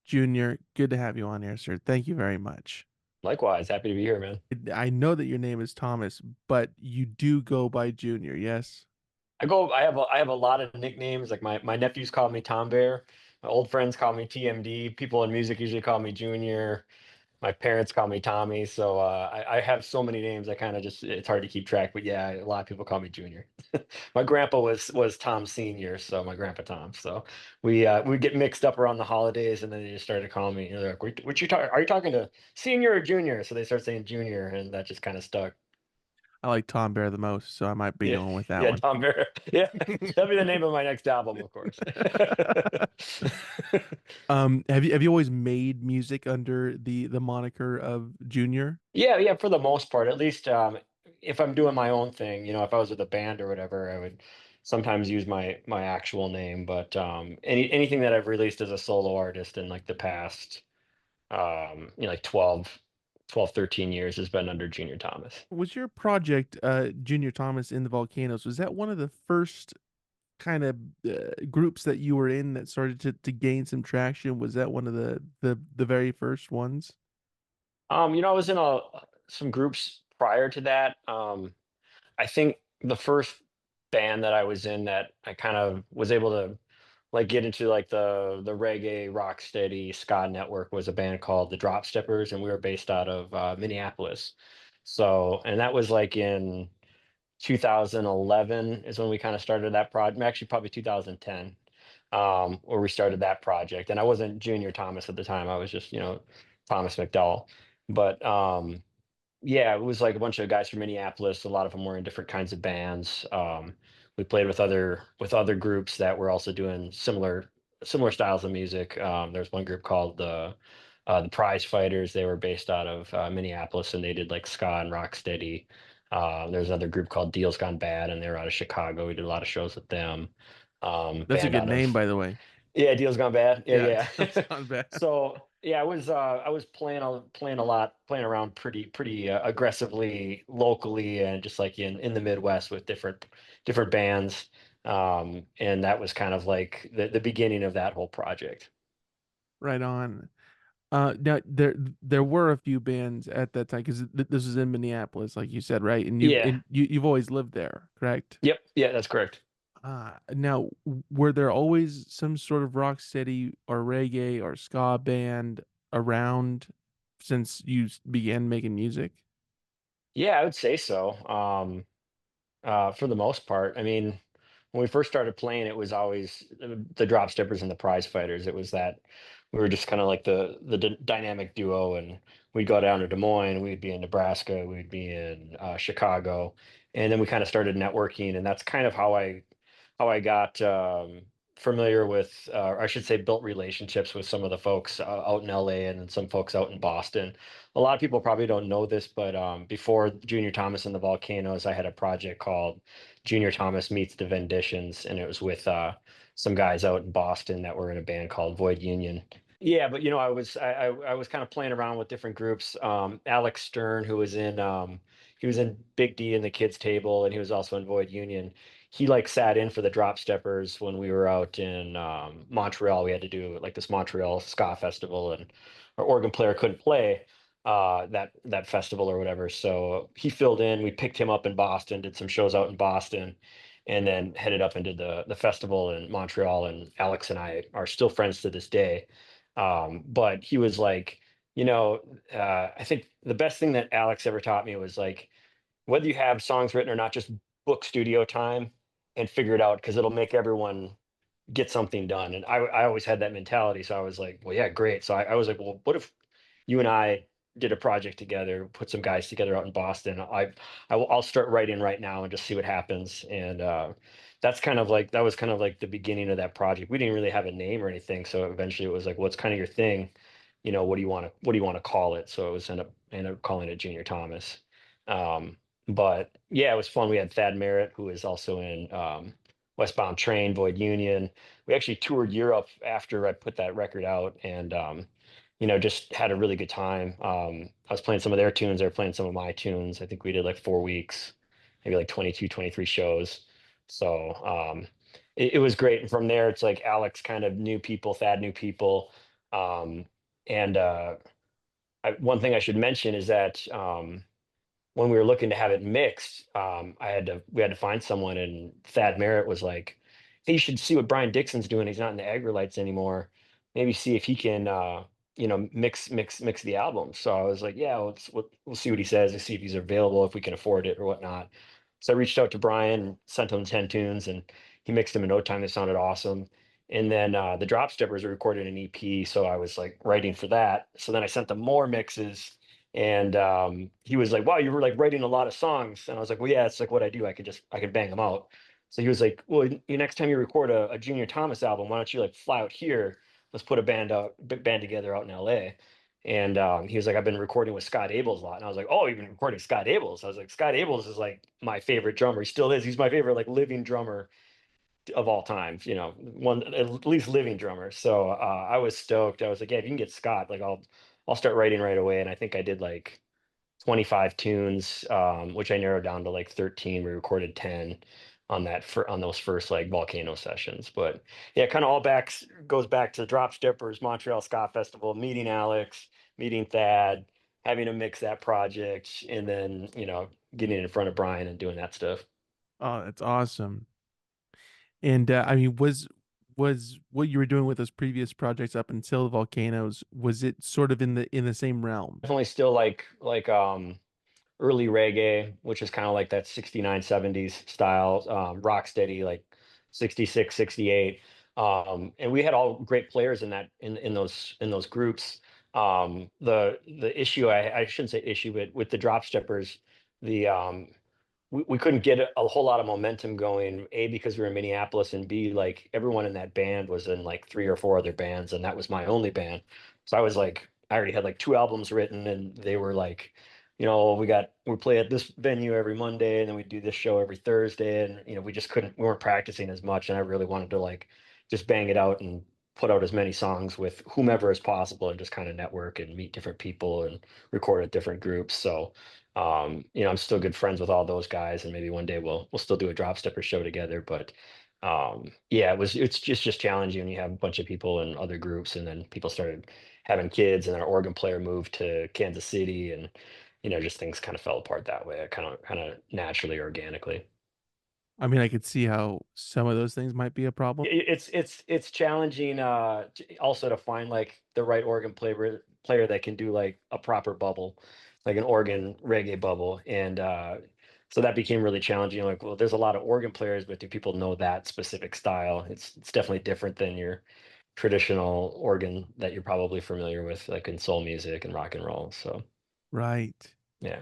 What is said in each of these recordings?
Junior, good to have you on here, sir. Thank you very much. Likewise, happy to be here, man. I know that your name is Thomas, but you do go by Junior, yes? I have a lot of nicknames. Like my nephews call me Tom Bear. My old friends call me TMD. People in music usually call me Junior. My parents call me Tommy. So I have so many names. I kind of just it's hard to keep track. But yeah, a lot of people call me Junior. My grandpa was Tom Senior, so my grandpa Tom. So we get mixed up around the holidays, and then they just started calling me. They're like, "What you talking? Are you talking to Senior or Junior?" So they start saying Junior, and that just kind of stuck. I like Tom Bear the most, so I might be Yeah, going with that yeah, one. Tom Bear. Yeah, that'll be the name of my next album, of course. Have you always made music under the moniker of Junior? Yeah, yeah, for the most part, at least if I'm doing my own thing, if I was with a band or whatever, I would sometimes use my actual name. But anything that I've released as a solo artist in like the past, like 13 years has been under Junior Thomas. Was your project Junior Thomas in the Volcanos, was that one of the first kind of groups that you were in that started to gain some traction? Was that one of the very first ones? I was in some groups prior to that. I think the first band that I was in that I kind of was able to like get into like the reggae rock steady ska network was a band called the Drop Steppers, and we were based out of Minneapolis. So, and that was like in 2011 is when we kind of started that project. Actually, probably 2010, where we started that project. And I wasn't Junior Thomas at the time. I was just Thomas McDowell. But yeah, it was like a bunch of guys from Minneapolis. A lot of them were in different kinds of bands. We played with other groups that were also doing similar styles of music. There's one group called the Prize Fighters. They were based out of Minneapolis, and they did like ska and rock steady. There's another group called Deals Gone Bad, and they were out of Chicago. We did a lot of shows with them. That's a Band good out name, of by the way. Yeah, Deals Gone Bad. Yeah, Yeah, yeah. Deal's Gone Bad. So yeah, I was playing a lot, playing around pretty aggressively locally, and just like in the Midwest with different bands. And that was kind of like the beginning of that whole project. Right on. Now there were a few bands at that time because this was in Minneapolis, like you said, right? And Yeah. you've always lived there, correct? Yep. Yeah, that's correct. Now were there always some sort of rock steady or reggae or ska band around since began making music? Yeah, I would say so. For the most part. I mean, when we first started playing, it was always the Drop Steppers and the Prize Fighters. It was that we were just kind of like the dynamic duo, and we'd go down to Des Moines, we'd be in Nebraska, we'd be in Chicago, and then we kind of started networking, and that's kind of how I got familiar with, or I should say, built relationships with some of the folks out in LA and then some folks out in Boston. A lot of people probably don't know this, but before Junior Thomas and the Volcanoes, I had a project called Junior Thomas Meets the Venditions, and it was with some guys out in Boston that were in a band called Void Union. Yeah, but I was kind of playing around with different groups. Alex Stern, who was in he was in Big D and the Kids Table, and he was also in Void Union. He like sat in for the Drop Steppers when we were out in Montreal. We had to do like this Montreal ska festival, and our organ player couldn't play that festival or whatever. So he filled in. We picked him up in Boston, did some shows out in Boston, and then headed up and did the festival in Montreal. And Alex and I are still friends to this day. But he was like, I think the best thing that Alex ever taught me was like, whether you have songs written or not, just book studio time and figure it out because it'll make everyone get something done. And I always had that mentality. So I was like, well, yeah, great. So I was like, well, what if you and I did a project together, put some guys together out in Boston? I'll start writing right now and just see what happens. And that was kind of like the beginning of that project. We didn't really have a name or anything. So eventually it was like, what's kind of your thing? What do you want to call it? So it was end up calling it Junior Thomas. Um, but yeah, it was fun. We had Thad Merritt, who is also in Westbound Train, Void Union. We actually toured Europe after I put that record out, and just had a really good time. I was playing some of their tunes, they were playing some of my tunes. I think we did like 4 weeks, maybe like 22, 23 shows. So it was great. And from there, it's like Alex kind of knew people, Thad knew people. Um, and one thing I should mention is that when we were looking to have it mixed, we had to find someone, and Thad Merritt was like, "Hey, you should see what Brian Dixon's doing. He's not in the Agrolites anymore. Maybe see if he can, mix the album." So I was like, "Yeah, we'll see what he says and see if he's available, if we can afford it or whatnot." So I reached out to Brian, sent him 10 tunes, and he mixed them in no time. They sounded awesome. And then the Drop Steppers recorded an EP, so I was like writing for that. So then I sent them more mixes, and he was like, "Wow, you were like writing a lot of songs." And I was like, "Well, yeah, it's like what I do. I could bang them out." So he was like, "Well, next time you record a Junior Thomas album, why don't you like fly out here? Let's put a band together out in LA." And he was like, "I've been recording with Scott Abels a lot." And I was like, "Oh, you've been recording Scott Abels?" I was like, "Scott Abels is like my favorite drummer. He still is. He's my favorite like living drummer of all time, one at least living drummer." So I was stoked. I was like, "Yeah, if you can get Scott, like I'll start writing right away." And I think I did like 25 tunes, which I narrowed down to like 13. We recorded 10 on those first like Volcano sessions. But yeah, kind of all goes back to Drop Steppers, Montreal Ska Festival, meeting Alex, meeting Thad, having to mix that project, and then getting in front of Brian and doing that stuff. Oh, that's awesome. And I mean, was what you were doing with those previous projects up until the volcanoes, was it sort of in the same realm? Definitely still like early reggae, which is kind of like that 69 70s style, rock steady, like 66, 68. And we had all great players in that in those groups. The issue, I shouldn't say issue, but with the drop steppers, the we couldn't get a whole lot of momentum going, A, because we were in Minneapolis, and B, like everyone in that band was in like three or four other bands, and that was my only band. So I was like, I already had like two albums written, and they were like, we play at this venue every Monday, and then we do this show every Thursday, and we weren't practicing as much, and I really wanted to like just bang it out and put out as many songs with whomever as possible, and just kind of network and meet different people and record at different groups. So I'm still good friends with all those guys, and maybe one day we'll still do a drop stepper show together. But yeah, it's just challenging when you have a bunch of people in other groups, and then people started having kids, and our organ player moved to Kansas City, and just things kind of fell apart that way, kind of naturally, organically. I mean, I could see how some of those things might be a problem. It's challenging also to find like the right organ player that can do like a proper bubble, like an organ reggae bubble. And so that became really challenging. Like, well, there's a lot of organ players, but do people know that specific style? It's definitely different than your traditional organ that you're probably familiar with, like in soul music and rock and roll. So Right. yeah.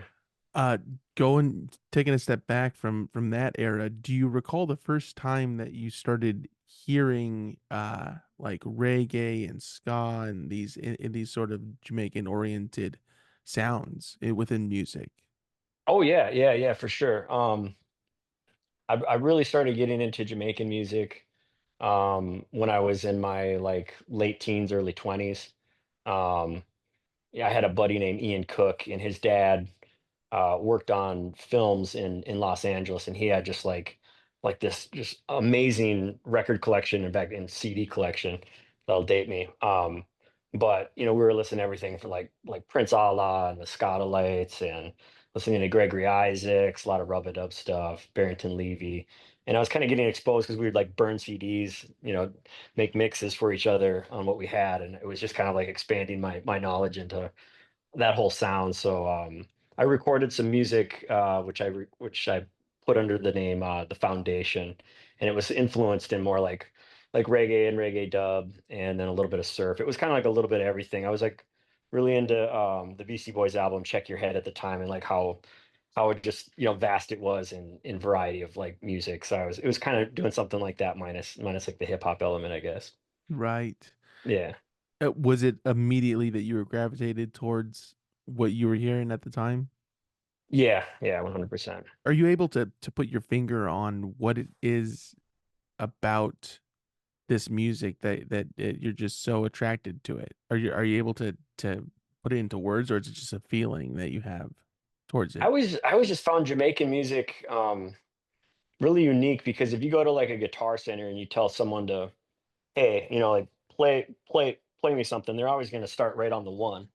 Uh, going taking a step back from that era, do you recall the first time that you started hearing like reggae and ska and in these sort of Jamaican oriented sounds within music? Oh yeah, yeah, yeah, for sure. I really started getting into Jamaican music when I was in my like late teens, early 20s. Um, yeah, I had a buddy named Ian Cook, and his dad worked on films in Los Angeles, and he had just like this just amazing record collection, in fact, in CD collection that'll date me. But we were listening to everything from like Prince Allah and the Scottalites, and listening to Gregory Isaacs, a lot of Rub a Dub stuff, Barrington Levy. And I was kind of getting exposed because we would like burn CDs, make mixes for each other on what we had, and it was just kind of like expanding my knowledge into that whole sound. So I recorded some music, which I put under the name The Foundation, and it was influenced in more like reggae and reggae dub, and then a little bit of surf. It was kind of like a little bit of everything. I was like really into the Beastie Boys album Check Your Head at the time, and like how it just vast it was in variety of like music. So it was kind of doing something like that, minus like the hip hop element, I guess. Right. Yeah. Was it immediately that you were gravitated towards what you were hearing at the time? Yeah, yeah, 100%. Are you able to put your finger on what it is about this music that you're just so attracted to it? Are you able to put it into words, or is it just a feeling that you have towards it? I always just found Jamaican music really unique, because if you go to like a Guitar Center and you tell someone to, hey, like play me something, they're always going to start right on the one,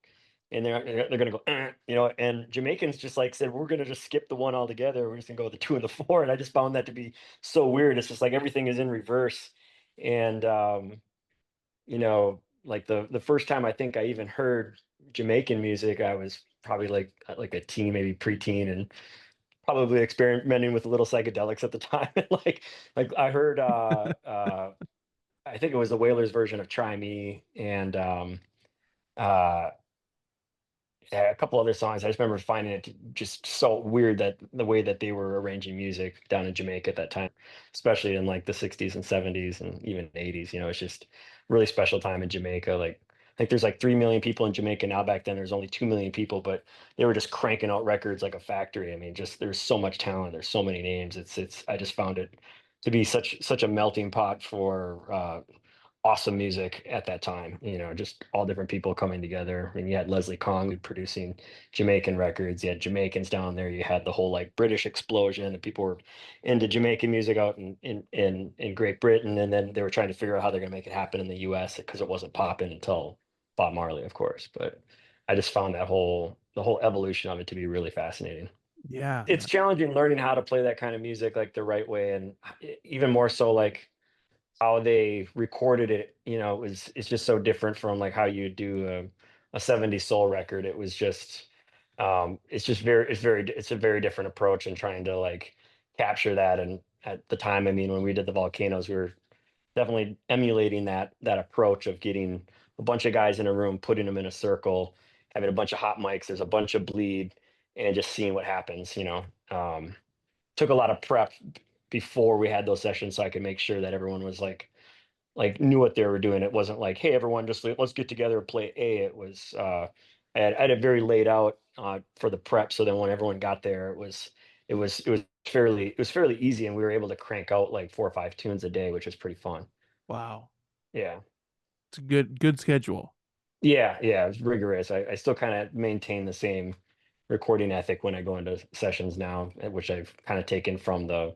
and they're going to go, you know. And Jamaicans just like said, we're going to just skip the one altogether. We're just going to go with the two and the four. And I just found that to be so weird. It's just like everything is in reverse. And you know, like the first time I think I even heard Jamaican music, I was probably like a teen, maybe preteen, and probably experimenting with a little psychedelics at the time. Like I heard I think it was the Wailers version of Try Me, and uh yeah, a couple other songs. I just remember finding it just so weird that the way that they were arranging music down in Jamaica at that time, especially in like the 60s and 70s and even 80s. You know, it's just really special time in Jamaica. Like I think there's like 3 million people in Jamaica now. Back then there's only 2 million people, but they were just cranking out records like a factory. I mean, just there's so much talent, there's so many names. It's I just found it to be such a melting pot for awesome music at that time. You know, just all different people coming together. I mean, you had Leslie Kong producing Jamaican records. You had Jamaicans down there. You had the whole like British explosion, and people were into Jamaican music out in Great Britain, and then they were trying to figure out how they're going to make it happen in the U.S. because it wasn't popping until Bob Marley, of course. But I just found that whole the whole evolution of it to be really fascinating. Yeah. It's challenging learning how to play that kind of music like the right way, and even more so like how they recorded it, you know, it's just so different from like how you do a 70s soul record. It was just it's just it's a very different approach in trying to like capture that. And at the time, I mean, when we did the Volcanoes, we were definitely emulating that approach of getting a bunch of guys in a room, putting them in a circle, having a bunch of hot mics, there's a bunch of bleed, and just seeing what happens, you know. Took a lot of prep before we had those sessions so I could make sure that everyone was like knew what they were doing. It wasn't like, hey, everyone, just let's get together and play A. It was I had it very laid out for the prep, so then when everyone got there, it was fairly easy, and we were able to crank out like 4 or 5 tunes a day, which was pretty fun. Wow. Yeah. It's a good schedule. Yeah, it was rigorous. I still kind of maintain the same recording ethic when I go into sessions now, which I've kind of taken from the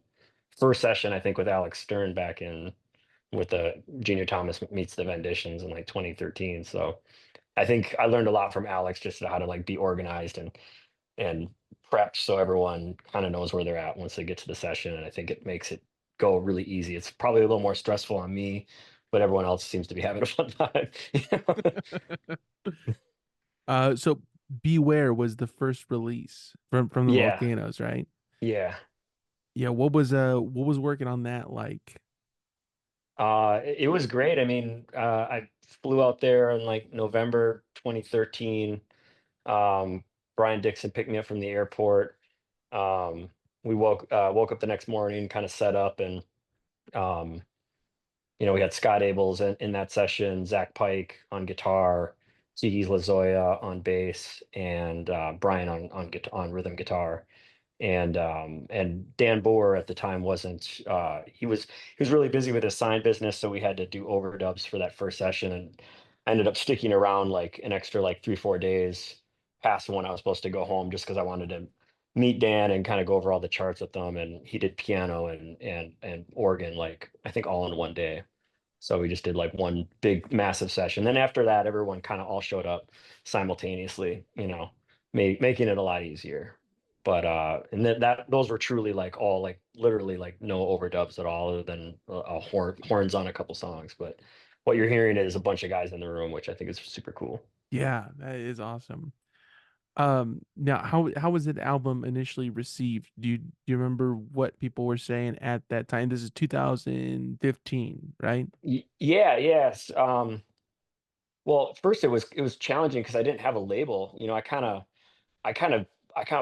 first session, I think, with Alex Stern back in with the Junior Thomas meets the Venditions in like 2013. So I think I learned a lot from Alex just how to like be organized and prep so everyone kind of knows where they're at once they get to the session. And I think it makes it go really easy. It's probably a little more stressful on me, but everyone else seems to be having a fun time. You know? So Beware was the first release from the Yeah, Volcanoes, right? yeah. Yeah, what was working on that like? It was great. I mean, I flew out there in like November 2013. Um, Brian Dixon picked me up from the airport. We woke up the next morning, kind of set up, and um, you know, we had Scott Abels in that session, Zach Pike on guitar, Ziggy Lazoya on bass, and Brian on rhythm guitar. And Dan Boer at the time wasn't he was really busy with his sign business, so we had to do overdubs for that first session, and I ended up sticking around like an extra like 3 4 days past when I was supposed to go home, just because I wanted to meet Dan and kind of go over all the charts with them. And he did piano and organ, like I think all in one day. So we just did like one big massive session. Then after that, everyone kind of all showed up simultaneously, you know, making it a lot easier. But and then that those were truly like all like literally like no overdubs at all, other than horns on a couple songs. But what you're hearing is a bunch of guys in the room, which I think is super cool. Yeah, that is awesome. Now how was the album initially received? Do you remember what people were saying at that time? This is 2015, right? Yeah, yes. Well, at first it was challenging because I didn't have a label. You know, I kind of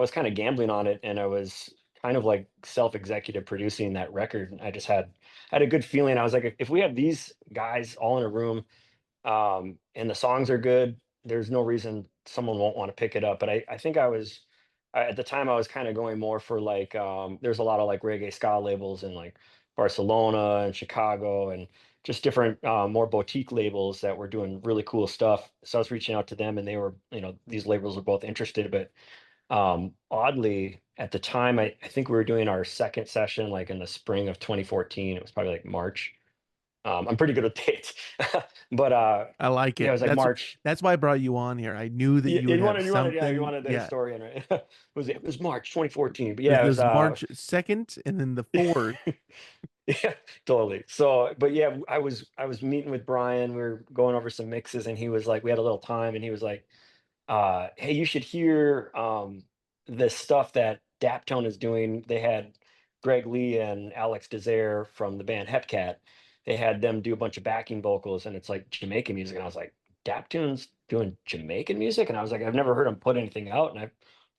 was kind of gambling on it, and I was kind of like self-executive producing that record. And I just had a good feeling. I was like, if we have these guys all in a room, and the songs are good, there's no reason someone won't want to pick it up. But I think at the time I was kind of going more for like there's a lot of like reggae ska labels in like Barcelona and Chicago, and just different more boutique labels that were doing really cool stuff. So I was reaching out to them, and they were, you know, these labels were both interested. But oddly, at the time, I think we were doing our second session like in the spring of 2014. It was probably like March. I'm pretty good with dates, but I like yeah, it it. was like March. That's why I brought you on here. I knew that You, you would you have wanted, you wanted, yeah, you something. wanted the Yeah, historian, right? It was March 2014, but yeah, it was there's March 2nd and then the 4th. yeah, totally. So, but yeah, I was meeting with Brian. We were going over some mixes, and he was like, we had a little time, and he was like, hey, you should hear the stuff that Daptone is doing. They had Greg Lee and Alex Desire from the band Hepcat. They had them do a bunch of backing vocals, and it's like Jamaican music. And I was like, Daptone's doing Jamaican music, and I was like, I've never heard them put anything out, and I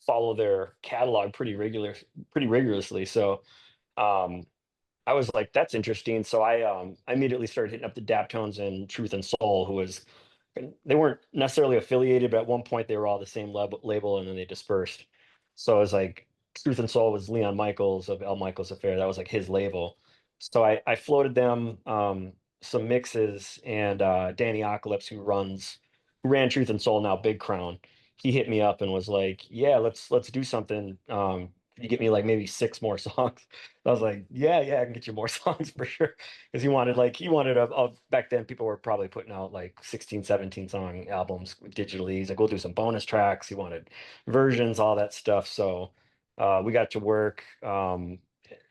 follow their catalog pretty rigorously. So um, I was like, that's interesting. So I immediately started hitting up the Daptones and Truth and Soul, who was, and they weren't necessarily affiliated, but at one point they were all the same label, and then they dispersed. So I was like, Truth and Soul was Leon Michaels of El Michaels Affair. That was like his label. So I floated them some mixes, and Danny Ocalypse, who ran Truth and Soul, now Big Crown, he hit me up and was like, yeah, let's do something. Can you get me like maybe six more songs? I was like, yeah, I can get you more songs for sure. Because he wanted back then people were probably putting out like 16, 17 song albums digitally. He's like, we'll do some bonus tracks. He wanted versions, all that stuff. So we got to work.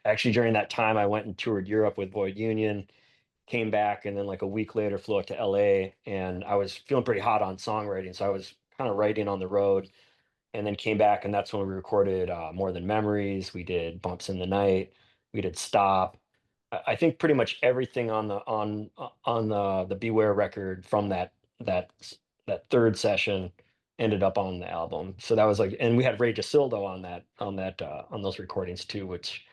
Actually, during that time, I went and toured Europe with Void Union, came back, and then like a week later flew out to LA, and I was feeling pretty hot on songwriting. So I was kind of writing on the road, and then came back, and that's when we recorded More Than Memories. We did Bumps in the Night. We did Stop. I think pretty much everything on the Beware record from that third session ended up on the album. So that was like, and we had Ray Gisildo on those recordings too, which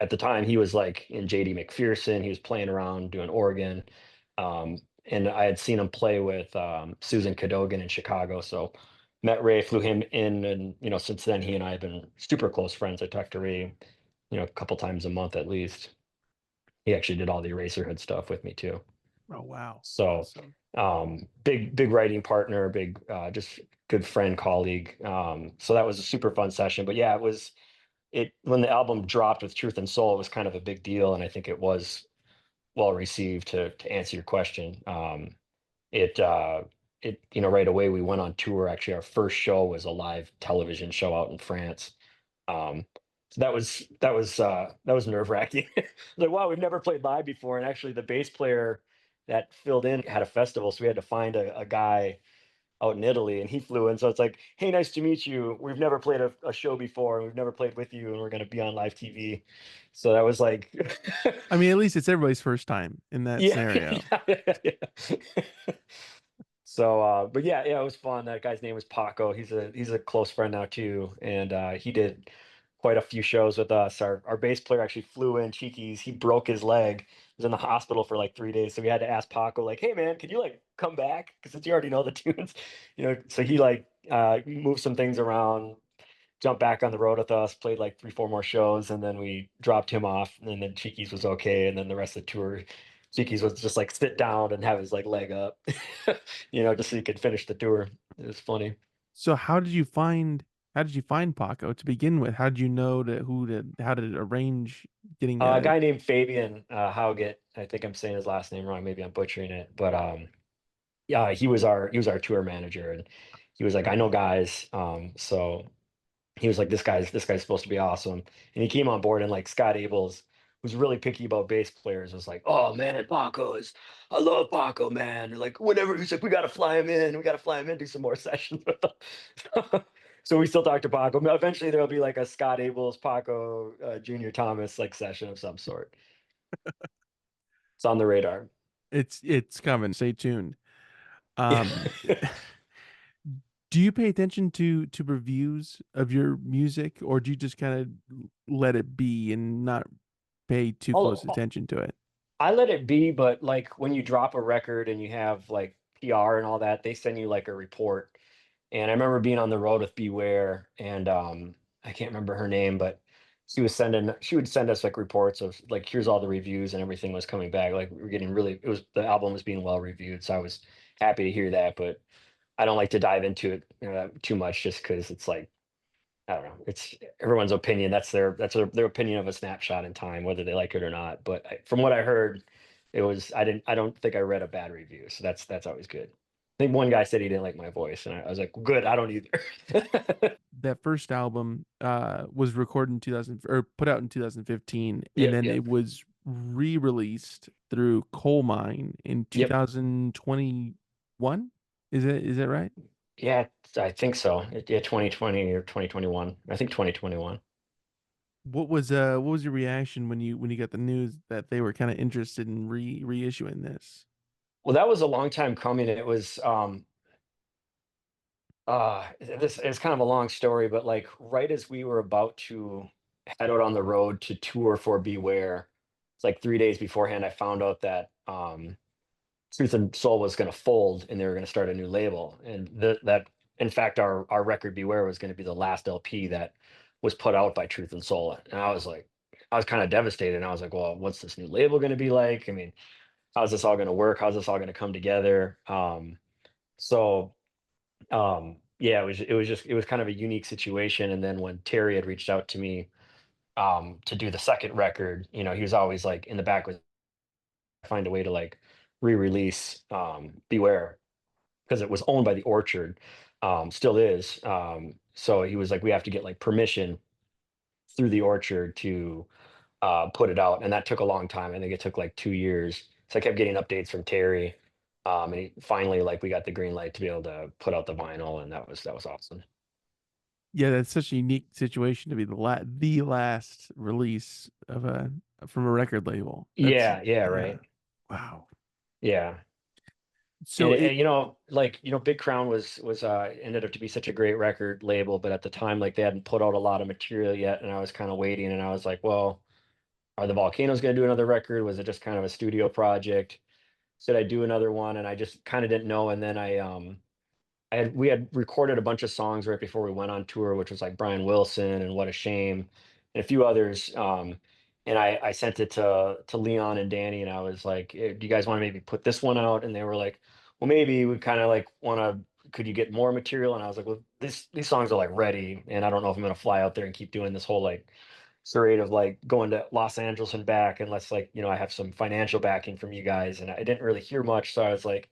at the time he was like in JD McPherson. He was playing around doing organ. And I had seen him play with Susan Cadogan in Chicago. So met Ray, flew him in, and since then he and I have been super close friends. I talk to Ray, a couple times a month at least. He actually did all the Eraserhead stuff with me too. Oh wow, So awesome. big writing partner, big just good friend, colleague. So that was a super fun session. But yeah, it when the album dropped with Truth and Soul, it was kind of a big deal, and I think it was well received. To answer your question, it right away we went on tour. Actually, our first show was a live television show out in France. So that was nerve wracking. Like, wow, we've never played live before. And actually, the bass player that filled in had a festival, so we had to find a guy out in Italy, and he flew in. So it's like, hey, nice to meet you. We've never played a show before, and we've never played with you, and we're going to be on live TV. So that was like, I mean, at least it's everybody's first time in that yeah, scenario. yeah. So, but yeah, it was fun. That guy's name was Paco. He's a close friend now too, and he did quite a few shows with us. Our bass player actually flew in Cheekies. He broke his leg. He was in the hospital for like 3 days, so we had to ask Paco, like, "Hey man, can you like come back? Because since you already know the tunes, So he like moved some things around, jumped back on the road with us, played like 3, 4 more shows, and then we dropped him off. And then Cheekies was okay, and then the rest of the tour, Cheekies was just like sit down and have his like leg up, just so he could finish the tour. It was funny. So how did you find Paco to begin with? How did you know how to arrange getting A a guy named Fabian Hauget. I think I'm saying his last name wrong. Maybe I'm butchering it, but yeah, he was our tour manager, and he was like, I know guys, so he was like, this guy's supposed to be awesome. And he came on board, and like Scott Abels, who's really picky about bass players, was like, oh man, I love Paco, man. And like whenever he's like, we gotta fly him in, do some more sessions with him. So we still talk to Paco. Eventually there'll be like a Scott Abels, Paco, Junior Thomas like session of some sort. It's on the radar. it's coming. Stay tuned. Yeah. Um, do you pay attention to reviews of your music, or do you just kind of let it be and not pay too close I'll, attention to it? I let it be, but like when you drop a record and you have like PR and all that, they send you like a report. And I remember being on the road with Beware, and I can't remember her name, but she would send us like reports of like, here's all the reviews, and everything was coming back. Like we were getting the album was being well reviewed. So I was happy to hear that, but I don't like to dive into it too much, just because it's like, I don't know. It's everyone's opinion. That's their opinion of a snapshot in time, whether they like it or not. But from what I heard, it was I don't think I read a bad review, so that's always good. I think one guy said he didn't like my voice, and I was like, good, I don't either. That first album was recorded in 2000 or put out in 2015, and Yep, then yep, it was re-released through Coal Mine in yep. 2021. Is that right? Yeah, I think so. Yeah, 2020 or 2021. I think 2021. What was your reaction when you got the news that they were kind of interested in reissuing this? Well, that was a long time coming. It was this is kind of a long story, but like right as we were about to head out on the road to tour for Beware, it's like 3 days beforehand, I found out that Truth and Soul was going to fold and they were going to start a new label. And that, in fact, our record Beware was going to be the last LP that was put out by Truth and Soul. And I was like, I was kind of devastated. And I was like, well, what's this new label going to be like? I mean, how's this all going to work? How's this all going to come together? So yeah, it was kind of a unique situation. And then when Terry had reached out to me to do the second record, you know, he was always like in the back with find a way to like re-release Beware because it was owned by the Orchard, still is. So he was like, we have to get like permission through the Orchard to put it out, and that took a long time. I think it took like 2 years. So I kept getting updates from Terry, and finally, like, we got the green light to be able to put out the vinyl, and that was awesome. Yeah, that's such a unique situation to be the last release of a from a record label. That's Yeah, yeah, yeah. right. Wow. Yeah. So it And you know, like, you know, Big Crown was ended up to be such a great record label, but at the time, like, they hadn't put out a lot of material yet, and I was kind of waiting, and I was like, well, are the Volcanoes going to do another record? Was it just kind of a studio project? Should I do another one? And I just kind of didn't know. And then we had recorded a bunch of songs right before we went on tour, which was like Brian Wilson and What a Shame and a few others. And I sent it to Leon and Danny, and I was like, Do you guys want to maybe put this one out?" And they were like, well, maybe we kind of like want to, could you get more material? And I was like, well, these songs are like ready. And I don't know if I'm going to fly out there and keep doing this whole like charade of like going to Los Angeles and back unless, like, you know, I have some financial backing from you guys. And I didn't really hear much. So I was like,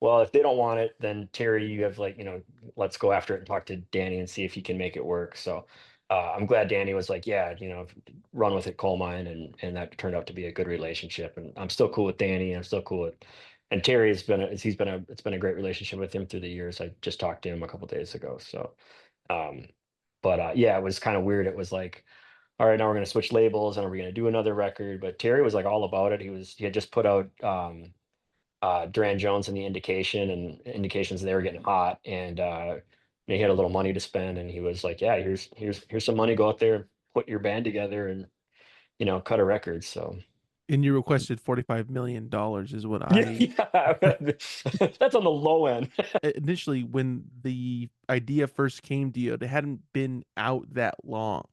well, if they don't want it, then Terry, you have, like, you know, let's go after it and talk to Danny and see if he can make it work. So I'm glad Danny was like, yeah, you know, run with it, coal mine, and that turned out to be a good relationship. And I'm still cool with Danny. I'm still cool with, and Terry has been, it's been a great relationship with him through the years. I just talked to him a couple days ago. So, um, but yeah, it was kind of weird. It was like, all right, now we're going to switch labels and are we going to do another record? But Terry was like all about it. He had just put out Duran Jones and the indications they were getting hot, and he had a little money to spend, and he was like, "Yeah, here's some money. Go out there, put your band together, and, you know, cut a record." So and you um, requested $45 million is what yeah, I yeah, that's on the low end. initially when the idea first came to you, they hadn't been out that long.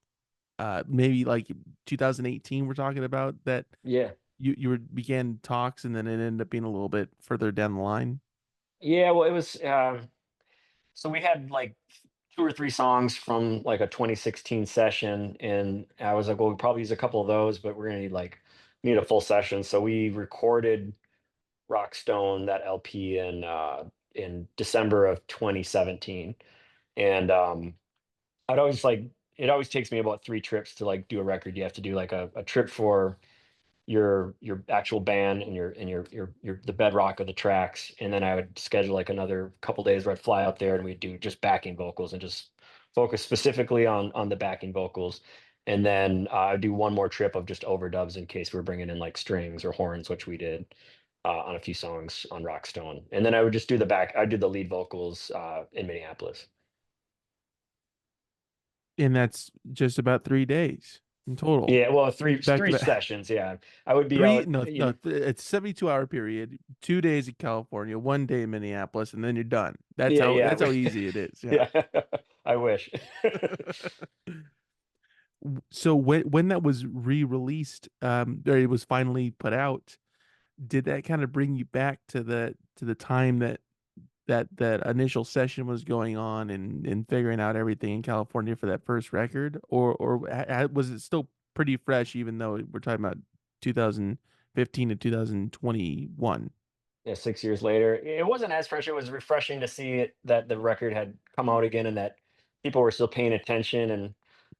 Maybe like 2018 we're talking about that Yeah, began talks and then it ended up being a little bit further down the line. yeah. Well, it was. So we had like two or three songs from like a 2016 session, and I was like, well, we probably use a couple of those, but we're gonna need a full session. So we recorded Rockstone, that LP, in December of 2017. And I'd always like it always takes me about 3 trips to like do a record. You have to do like a trip for your actual band and your the bedrock of the tracks, and then I would schedule like another couple days where I'd fly out there and we'd do just backing vocals and just focus specifically on the backing vocals. And then I'd do one more trip of just overdubs in case we were bringing in like strings or horns, which we did on a few songs on Rockstone. And then I would just do I'd do the lead vocals in Minneapolis. And that's just about 3 days in total. Yeah, well, Back to three back. sessions. Yeah, I would be Three, out. no, You no, know, it's 72-hour period, 2 days in California, 1 day in Minneapolis, and then you're done. yeah, That's yeah, how easy it is. Yeah. yeah. I wish. So when that was re-released, or it was finally put out, did that kind of bring you back to the time that initial session was going on and figuring out everything in California for that first record, or was it still pretty fresh even though we're talking about 2015 2015 to 2021. Yeah, 6 years later, it wasn't as fresh. It was refreshing to see it, that the record had come out again and that people were still paying attention. And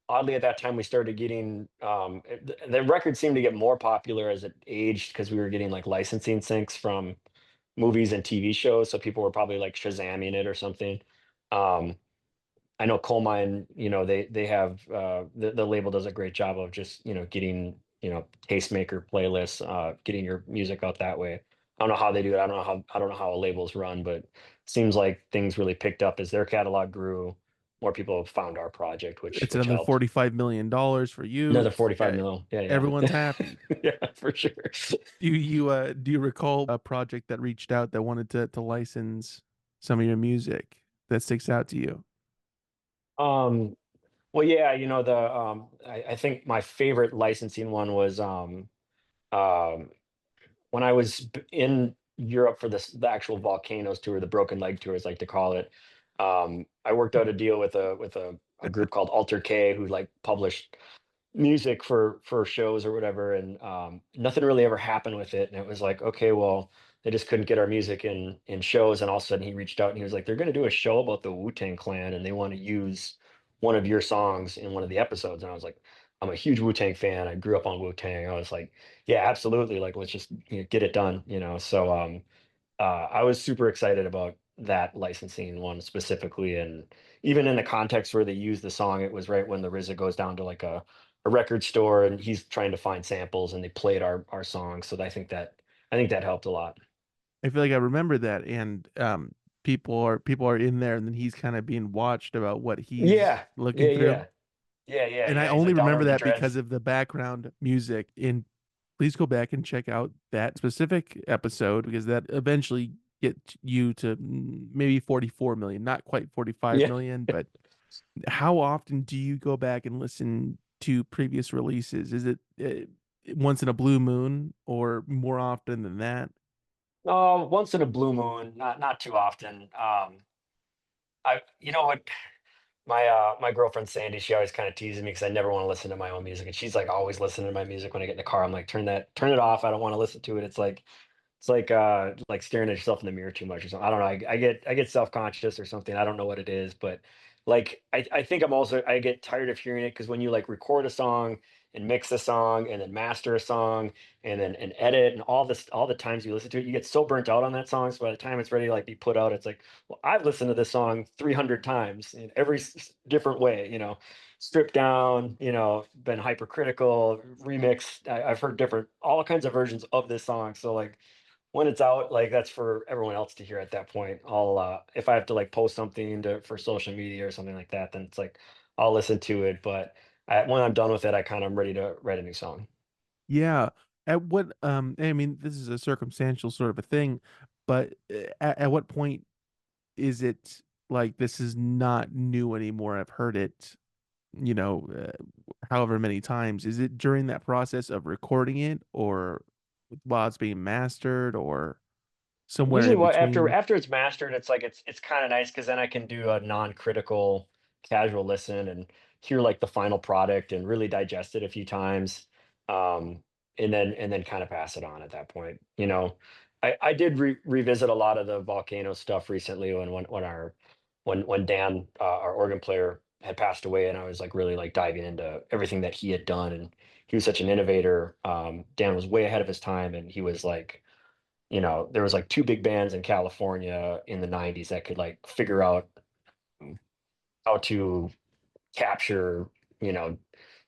oddly, at that time, we started getting the record seemed to get more popular as it aged because we were getting like licensing syncs from movies and TV shows. So people were probably like Shazamming it or something. Um, I know Coal Mine, they have the label does a great job of just, getting, tastemaker playlists, getting your music out that way. I don't know how they do it. I don't know how a labels run, but it seems like things really picked up as their catalog grew. More people found our project, which It's which another helped. $45 million for you. Another 45 mil. Yeah, Everyone's yeah. happy. Yeah, for sure. Do you recall a project that reached out that wanted to license some of your music that sticks out to you? Um, well, yeah, I think my favorite licensing one was um when I was in Europe for the actual Volcanoes tour, the Broken Leg tour, as I like to call it. I worked out a deal with a group called Alter K, who like published music for shows or whatever, and nothing really ever happened with it. And it was like, okay, well, they just couldn't get our music in shows. And all of a sudden, he reached out and he was like, they're going to do a show about the Wu-Tang Clan, and they want to use one of your songs in one of the episodes. And I was like, I'm a huge Wu-Tang fan. I grew up on Wu-Tang. I was like, yeah, absolutely. Like, let's just get it done. So I was super excited about that licensing one specifically, and even in the context where they use the song, it was right when the RZA goes down to like a record store and he's trying to find samples, and they played our song. So I think that helped a lot. I feel like I remember that, and people are in there, and then he's kind of being watched about what he's Yeah, looking yeah, through. yeah, yeah, yeah, And I yeah. He's only like down there remember with the that because dreads. of the background music. And please go back and check out that specific episode because that eventually get you to maybe 44 million, not quite 45 Yeah. million, but how often do you go back and listen to previous releases? Is it once in a blue moon or more often than that? Oh, once in a blue moon, not too often. You know what? My girlfriend Sandy, she always kind of teases me because I never want to listen to my own music, and she's like always listening to my music when I get in the car. I'm like, turn it off. I don't want to listen to it. It's like staring at yourself in the mirror too much or something. I don't know. I get self-conscious or something. I don't know what it is, but like I think I get tired of hearing it because when you like record a song and mix a song and then master a song and edit and all the times you listen to it, you get so burnt out on that song. So by the time it's ready to like be put out, it's like, well, I've listened to this song 300 times in every different way, stripped down, been hypercritical, remixed. I've heard different, all kinds of versions of this song. So like when it's out, like that's for everyone else to hear at that point. If I have to like post something for social media or something like that, then it's like I'll listen to it. But when I'm done with it, I kind of am ready to write a new song. Yeah. At what I mean, this is a circumstantial sort of a thing, but at what point is it like this is not new anymore? I've heard it, you know, however many times. Is it during that process of recording it or while it's being mastered or somewhere Usually, in what after between? after it's mastered, it's like it's kind of nice because then I can do a non-critical, casual listen and hear like the final product and really digest it a few times, um, and then kind of pass it on at that point. I did revisit a lot of the volcano stuff recently when Dan, our organ player, had passed away, and I was like really like diving into everything that he had done, and he was such an innovator. Dan was way ahead of his time, and he was like there was like two big bands in California in the 90s that could like figure out how to capture, you know,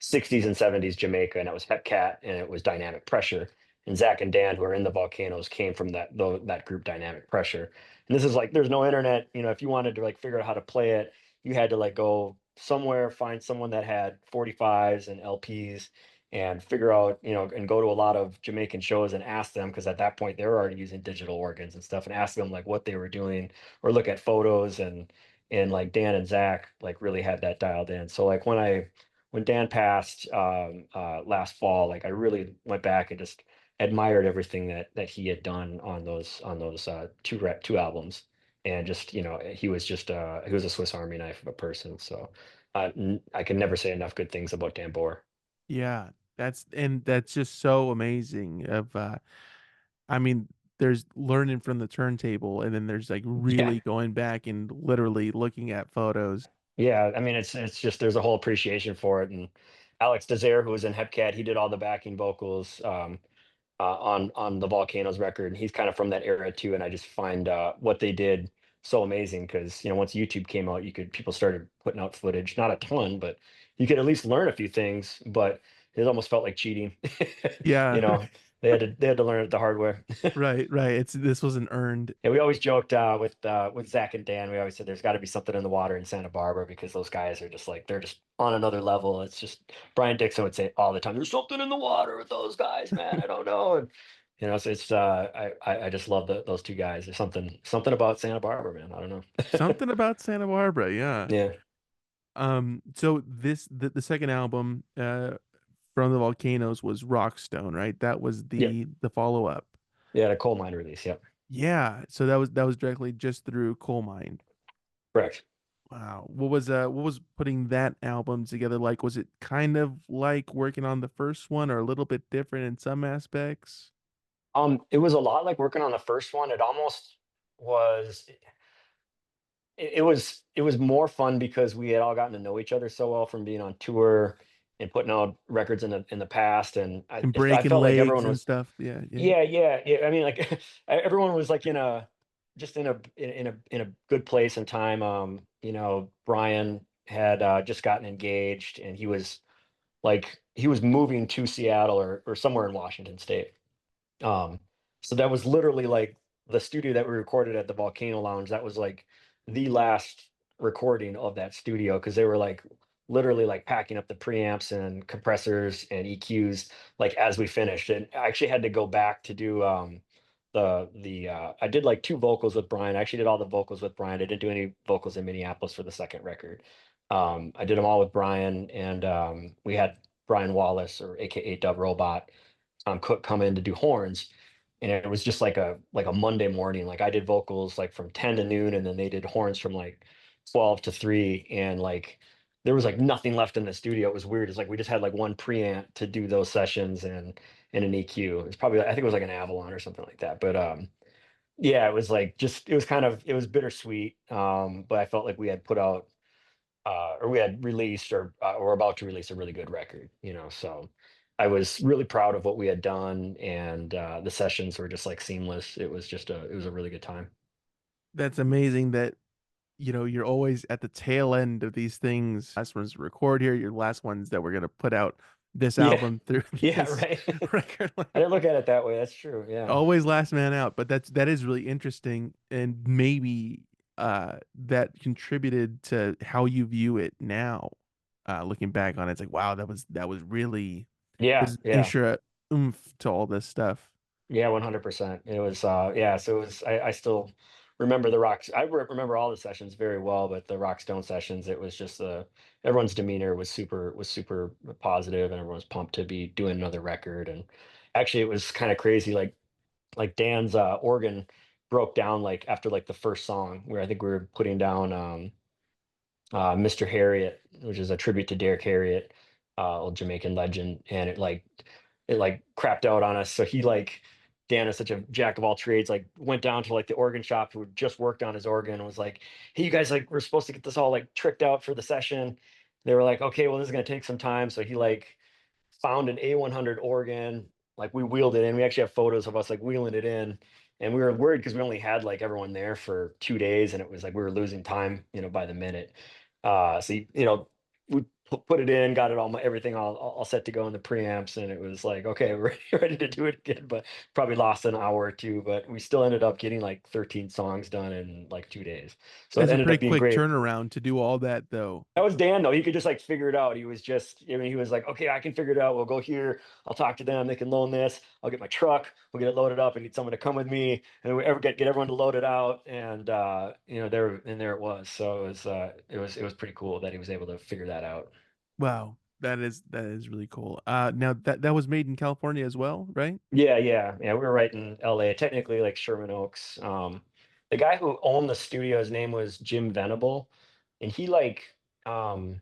60s and 70s Jamaica, and it was Hepcat and it was Dynamic Pressure. And Zach and Dan, who are in the Volcanoes, came from that group Dynamic Pressure. And this is like there's no internet. If you wanted to like figure out how to play it, you had to like go somewhere, find someone that had 45s and LPs and figure out, and go to a lot of Jamaican shows and ask them, because at that point they were already using digital organs and stuff, and ask them like what they were doing or look at photos, and like Dan and Zach like really had that dialed in. So like when Dan passed last fall, like I really went back and just admired everything that he had done on those two albums, and just he was a Swiss Army knife of a person. So I can never say enough good things about Dan Boer. Yeah. That's just so amazing of I mean, there's learning from the turntable and then there's like Yeah. really going back and literally looking at photos. Yeah, I mean, it's just there's a whole appreciation for it, and Alex Dazaire, who was in Hepcat, he did all the backing vocals, on the Volcanoes record, and he's kind of from that era too, and I just find, what they did so amazing because, once YouTube came out, you could people started putting out footage, not a ton, but you could at least learn a few things, but it almost felt like cheating. Yeah. You know, they had to learn it the hard way. Right, right. This wasn't earned. Yeah, we always joked, with Zach and Dan. We always said there's got to be something in the water in Santa Barbara because those guys are just like they're just on another level. It's just Brian Dixon would say all the time, "There's something in the water with those guys, man. I don't know." And so it's I just love those two guys. There's something about Santa Barbara, man. I don't know. Something about Santa Barbara, yeah. Yeah, So the second album from the Volcanoes was Rockstone, right? That was yeah, the follow-up. yeah. The coal mine release. Yep, Yeah, so that was directly just through Coal Mine. correct. Wow. What was putting that album together like? Was it kind of like working on the first one or a little bit different in some aspects? It was a lot like working on the first one. It almost was. It was more fun because we had all gotten to know each other so well from being on tour and putting out records in the past, and And I breaking felt like legs everyone and was. stuff. Yeah, yeah. Yeah, yeah, yeah. I mean, like everyone was like in a just in a good place and time. Brian had, just gotten engaged, and he was moving to Seattle or somewhere in Washington State. Um, so that was literally like the studio that we recorded at the Volcano Lounge. That was like the last recording of that studio because they were like literally like packing up the preamps and compressors and EQs like as we finished. And I actually had to go back to do the I did like two vocals with Brian. I actually did all the vocals with Brian. I didn't do any vocals in Minneapolis for the second record. I did them all with Brian, and we had Brian Wallace, or AKA Dub Robot, Cook come in to do horns, and it was just like a Monday morning. Like I did vocals like from 10 to noon, and then they did horns from like 12 to 3, and like there was like nothing left in the studio. It was weird. It's like we just had like one preamp to do those sessions and an EQ. It's probably I think it was like an Avalon or something like that. But yeah, it was like just it was bittersweet. But I felt like we had put out or we had released or about to release a really good record, so I was really proud of what we had done, and the sessions were just like seamless. It was a really good time. That's amazing that you're always at the tail end of these things. Last ones to record here, your last ones that we're gonna put out this Yeah, album through yeah, this right. record. I didn't look at it that way. That's true. Yeah, Always last man out, but that is really interesting and maybe that contributed to how you view it now. Looking back on it, it's like wow, that was really yeah, there's an yeah. extra oomph to all this stuff. Yeah, 100%. It was, yeah, so it was, I still remember the rocks. Remember all the sessions very well, but the Rock Stone sessions, it was just everyone's demeanor was super positive, and everyone was pumped to be doing another record. And actually, it was kind of crazy. Like Dan's organ broke down like after like the first song, where I think we were putting down Mr. Harriet, which is a tribute to Derek Harriet, old Jamaican legend, and it like crapped out on us. So Dan is such a jack of all trades, like went down to like the organ shop who had just worked on his organ and was like, "Hey, you guys, like we're supposed to get this all like tricked out for the session." They were like, "Okay, well this is gonna take some time." So he like found an A100 organ. Like we wheeled it in. We actually have photos of us like wheeling it in, and we were worried because we only had like everyone there for 2 days, and it was like we were losing time, by the minute. So we put it in, got it everything all set to go in the preamps, and it was like okay, we're ready to do it again. But probably lost an hour or two, but we still ended up getting like 13 songs done in like 2 days. So it That's a ended pretty up being quick great. turnaround to do all that though. That was Dan though. He could just like figure it out. I mean, he was like, okay, I can figure it out. We'll go here. I'll talk to them. They can loan this. I'll get my truck. We'll get it loaded up. I need someone to come with me, and we ever get everyone to load it out. And there it was. So it was pretty cool that he was able to figure that out. Wow, that is really cool. Now that was made in California as well, right? Yeah, yeah, yeah. We were right in LA, technically like Sherman Oaks. The guy who owned the studio, his name was Jim Venable, and um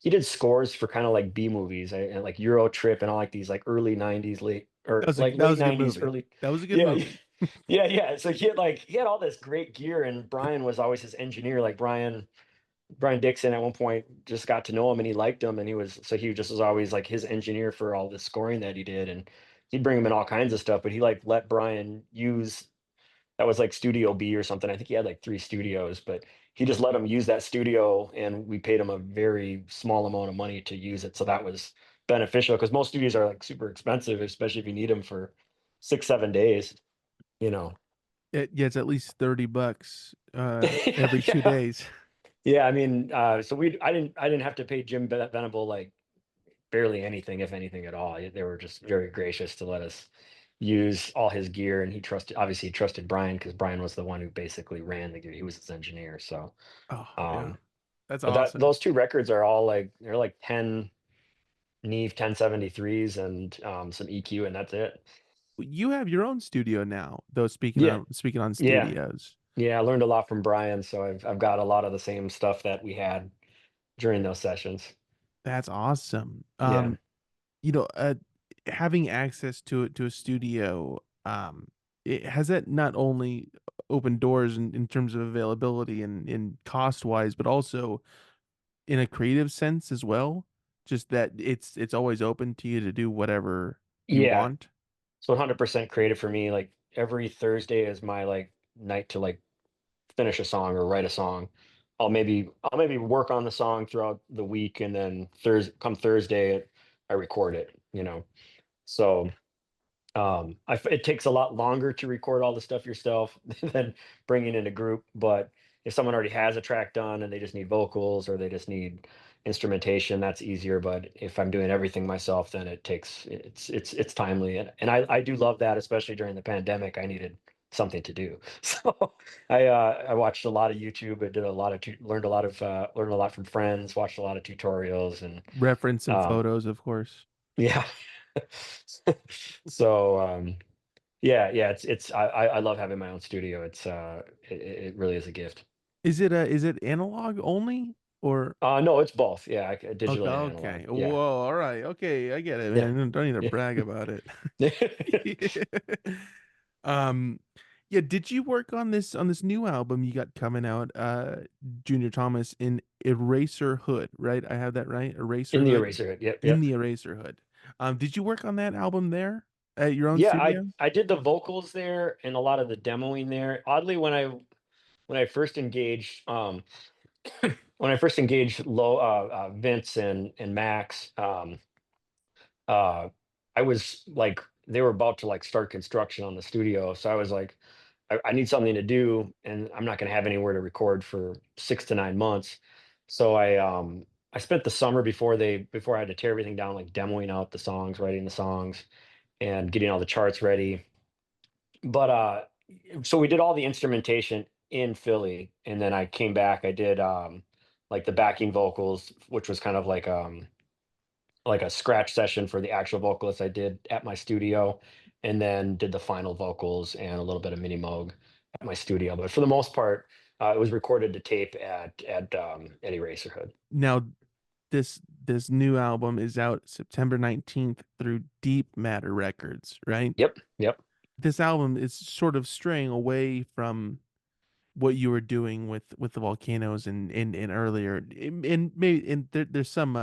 he did scores for kind of like B movies, and like Euro Trip and all like these like early 90s, late That or was a like that late was a good 90s, movie. early. That was a good Yeah, movie. yeah. So he had all this great gear, and Brian was always his engineer. Like Brian Dixon at one point just got to know him and he liked him, and he just was always like his engineer for all the scoring that he did, and he'd bring him in all kinds of stuff, but he like let Brian use that was like Studio B or something. I think he had like 3 studios, but he just let him use that studio, and we paid him a very small amount of money to use it. So that was beneficial because most studios are like super expensive, especially if you need them for 6, 7 days, you know. Yeah, it's at least $30 Yeah, every 2 yeah. days. Yeah, I mean, so I didn't have to pay Jim Venable like barely anything, if anything at all. They were just very gracious to let us use all his gear, and he trusted Brian because Brian was the one who basically ran the gear. He was his engineer. So, Oh, yeah. um, That's but that awesome. those 2 records are all like they're like 10 Neve 1073s and some EQ, and that's it. You have your own studio now, though, Yeah, speaking on yeah, studios. yeah. I learned a lot from Brian, so I've got a lot of the same stuff that we had during those sessions. That's awesome. Yeah, You know, having access to a studio, has that not only opened doors in terms of availability and cost wise, but also in a creative sense as well? Just that it's always open to you to do whatever you yeah. want. So 100% creative for me. Like every Thursday is my like night to like finish a song or write a song. I'll maybe work on the song throughout the week, and then Thursday I record it. So it takes a lot longer to record all the stuff yourself than bringing in a group. But if someone already has a track done and they just need vocals or they just need instrumentation, that's easier. But if I'm doing everything myself, then it's timely, and I do love that, especially during the pandemic. I needed something to do, so I watched a lot of YouTube. I did a lot of learned a lot from friends, watched a lot of tutorials, and Reference some um, photos, of course. yeah. So yeah, yeah, I love having my own studio. It really is a gift. Is it analog only or No, it's both. Yeah, okay, digital and analog. okay. Whoa, Yeah, all right. Okay, I get it, yeah, man. Don't need to yeah. brag about it. Um, yeah, did you work on this new album you got coming out, Junior Thomas in Eraser Hood, right? I have that right? Eraser In the Hood eraser. Yep, in yep. the Eraser Hood. Did you work on that album there at your own Yeah, I studio? I did the vocals there and a lot of the demoing there. Oddly, when I first engaged when I first engaged Vince and Max, uh, I was like, they were about to like start construction on the studio, so I was like, I need something to do, and I'm not going to have anywhere to record for 6 to 9 months. So I spent the summer before I had to tear everything down, like demoing out the songs, writing the songs, and getting all the charts ready. But so we did all the instrumentation in Philly, and then I came back. I did like the backing vocals, which was kind of like a scratch session for the actual vocalist I did at my studio, and then did the final vocals and a little bit of mini moog at my studio. But for the most part, it was recorded to tape at Eraserhood. Now, this new album is out September 19th through Deep Matter Records, right? Yep, yep. This album is sort of straying away from what you were doing with the volcanoes and earlier and maybe and there's some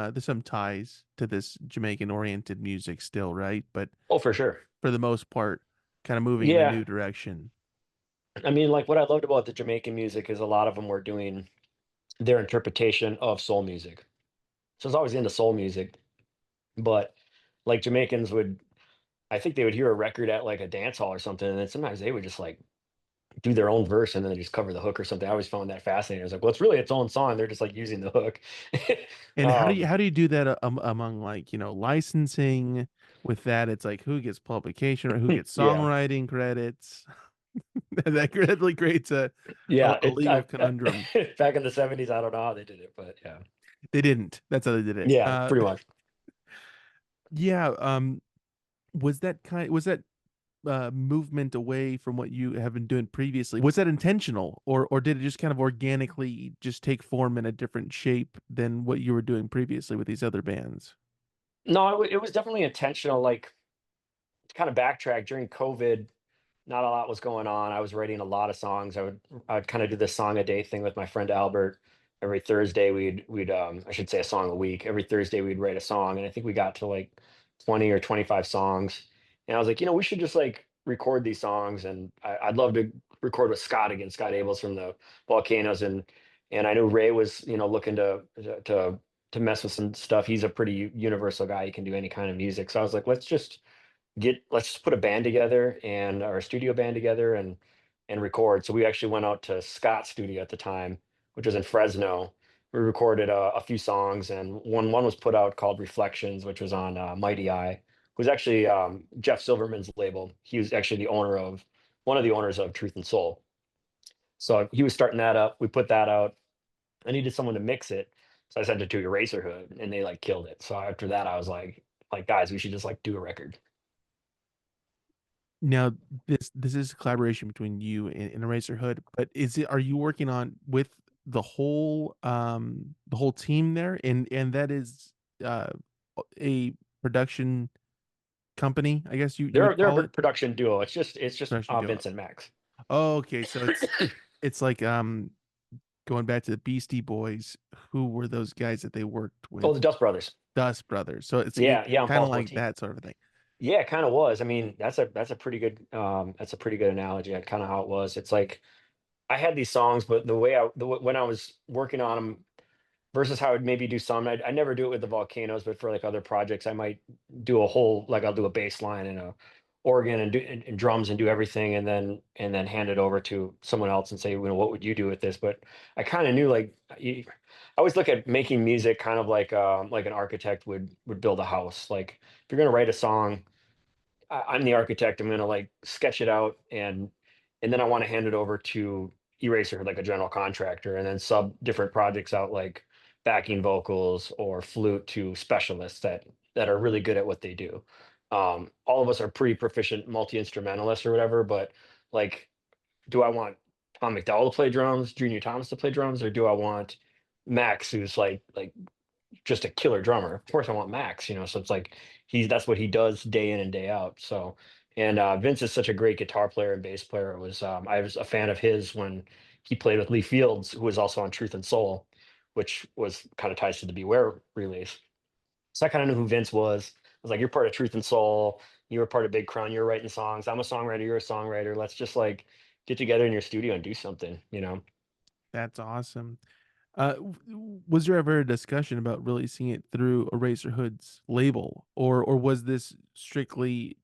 ties to this Jamaican oriented music still, right? But Oh, for sure. for the most part, kind of moving in a Yeah. new direction. I mean, like what I loved about the Jamaican music is a lot of them were doing their interpretation of soul music. So I was always into soul music, but like Jamaicans would, I think they would hear a record at like a dance hall or something, and then sometimes they would just like do their own verse and then they just cover the hook or something. I always found that fascinating. I was like, well, it's really its own song. They're just like using the hook. And um, how do you do that among like, licensing with that? It's like who gets publication or who gets yeah, songwriting credits? That really creates yeah. a legal conundrum. Back in the '70s, I don't know how they did it, but yeah, They didn't. That's how they did it. yeah, pretty much. Yeah, was that movement away from what you have been doing previously. Was that intentional, or did it just kind of organically just take form in a different shape than what you were doing previously with these other bands? No, it was definitely intentional. Like, to kind of backtrack, during COVID, not a lot was going on. I was writing a lot of songs. I'd kind of do this song a day thing with my friend Albert. Every Thursday we'd I should say a song a week. Every Thursday we'd write a song, and I think we got to like 20 or 25 songs. And I was like, we should just like record these songs, and I'd love to record with Scott again, Scott Abels from the Volcanoes, and I knew Ray was looking to mess with some stuff. He's a pretty universal guy. He can do any kind of music. So I was like, let's just put a band together and our studio band together and record. So we actually went out to Scott's studio at the time, which was in Fresno. We recorded a few songs, and one was put out called Reflections, which was on Mighty Eye, who's actually Jeff Silverman's label. He was actually one of the owners of Truth and Soul. So he was starting that up. We put that out. I needed someone to mix it, so I sent it to Eraserhood, and they like killed it. So after that, I was like guys, we should just like do a record. Now, this is a collaboration between you and Eraserhood, but are you working on with the whole team there, and that is uh a production company, I guess you would They're a call it, production duo. It's just production duo. Vince and Max. Oh, okay, so it's like going back to the Beastie Boys. Who were those guys that they worked Oh, with? the Dust Brothers. Dust Brothers. So it's Yeah, yeah, on kind Fall of like 14. that sort of thing. Yeah, it kind of was. I mean, that's a pretty good analogy. That's kind of how it was. It's like I had these songs, but when I was working on them versus how I'd maybe do some, I never do it with the Volcanoes, but for like other projects, I might do a whole like I'll do a bass line and a organ and drums and do everything, and then hand it over to someone else and say, what would you do with this? But I kind of knew I always look at making music kind of like an architect would build a house. Like if you're gonna write a song, I'm the architect. I'm gonna like sketch it out, and then I want to hand it over to Eraser, like a general contractor, and then sub different projects out like backing vocals or flute to specialists that are really good at what they do. All of us are pretty proficient multi-instrumentalists or whatever, but like, do I want Tom McDowell to play drums, Junior Thomas to play drums, or do I want Max, who's like just a killer drummer? Of course, I want Max, So it's like that's what he does day in and day out. So, and Vince is such a great guitar player and bass player. I was a fan of his when he played with Lee Fields, who was also on Truth and Soul, which was kind of ties to the Beware release. So I kind of knew who Vince was. I was like, you're part of Truth and Soul. You were part of Big Crown. You're writing songs. I'm a songwriter. You're a songwriter. Let's just like get together in your studio and do something. That's awesome. Was there ever a discussion about releasing it through Eraserhood's label, or was this strictly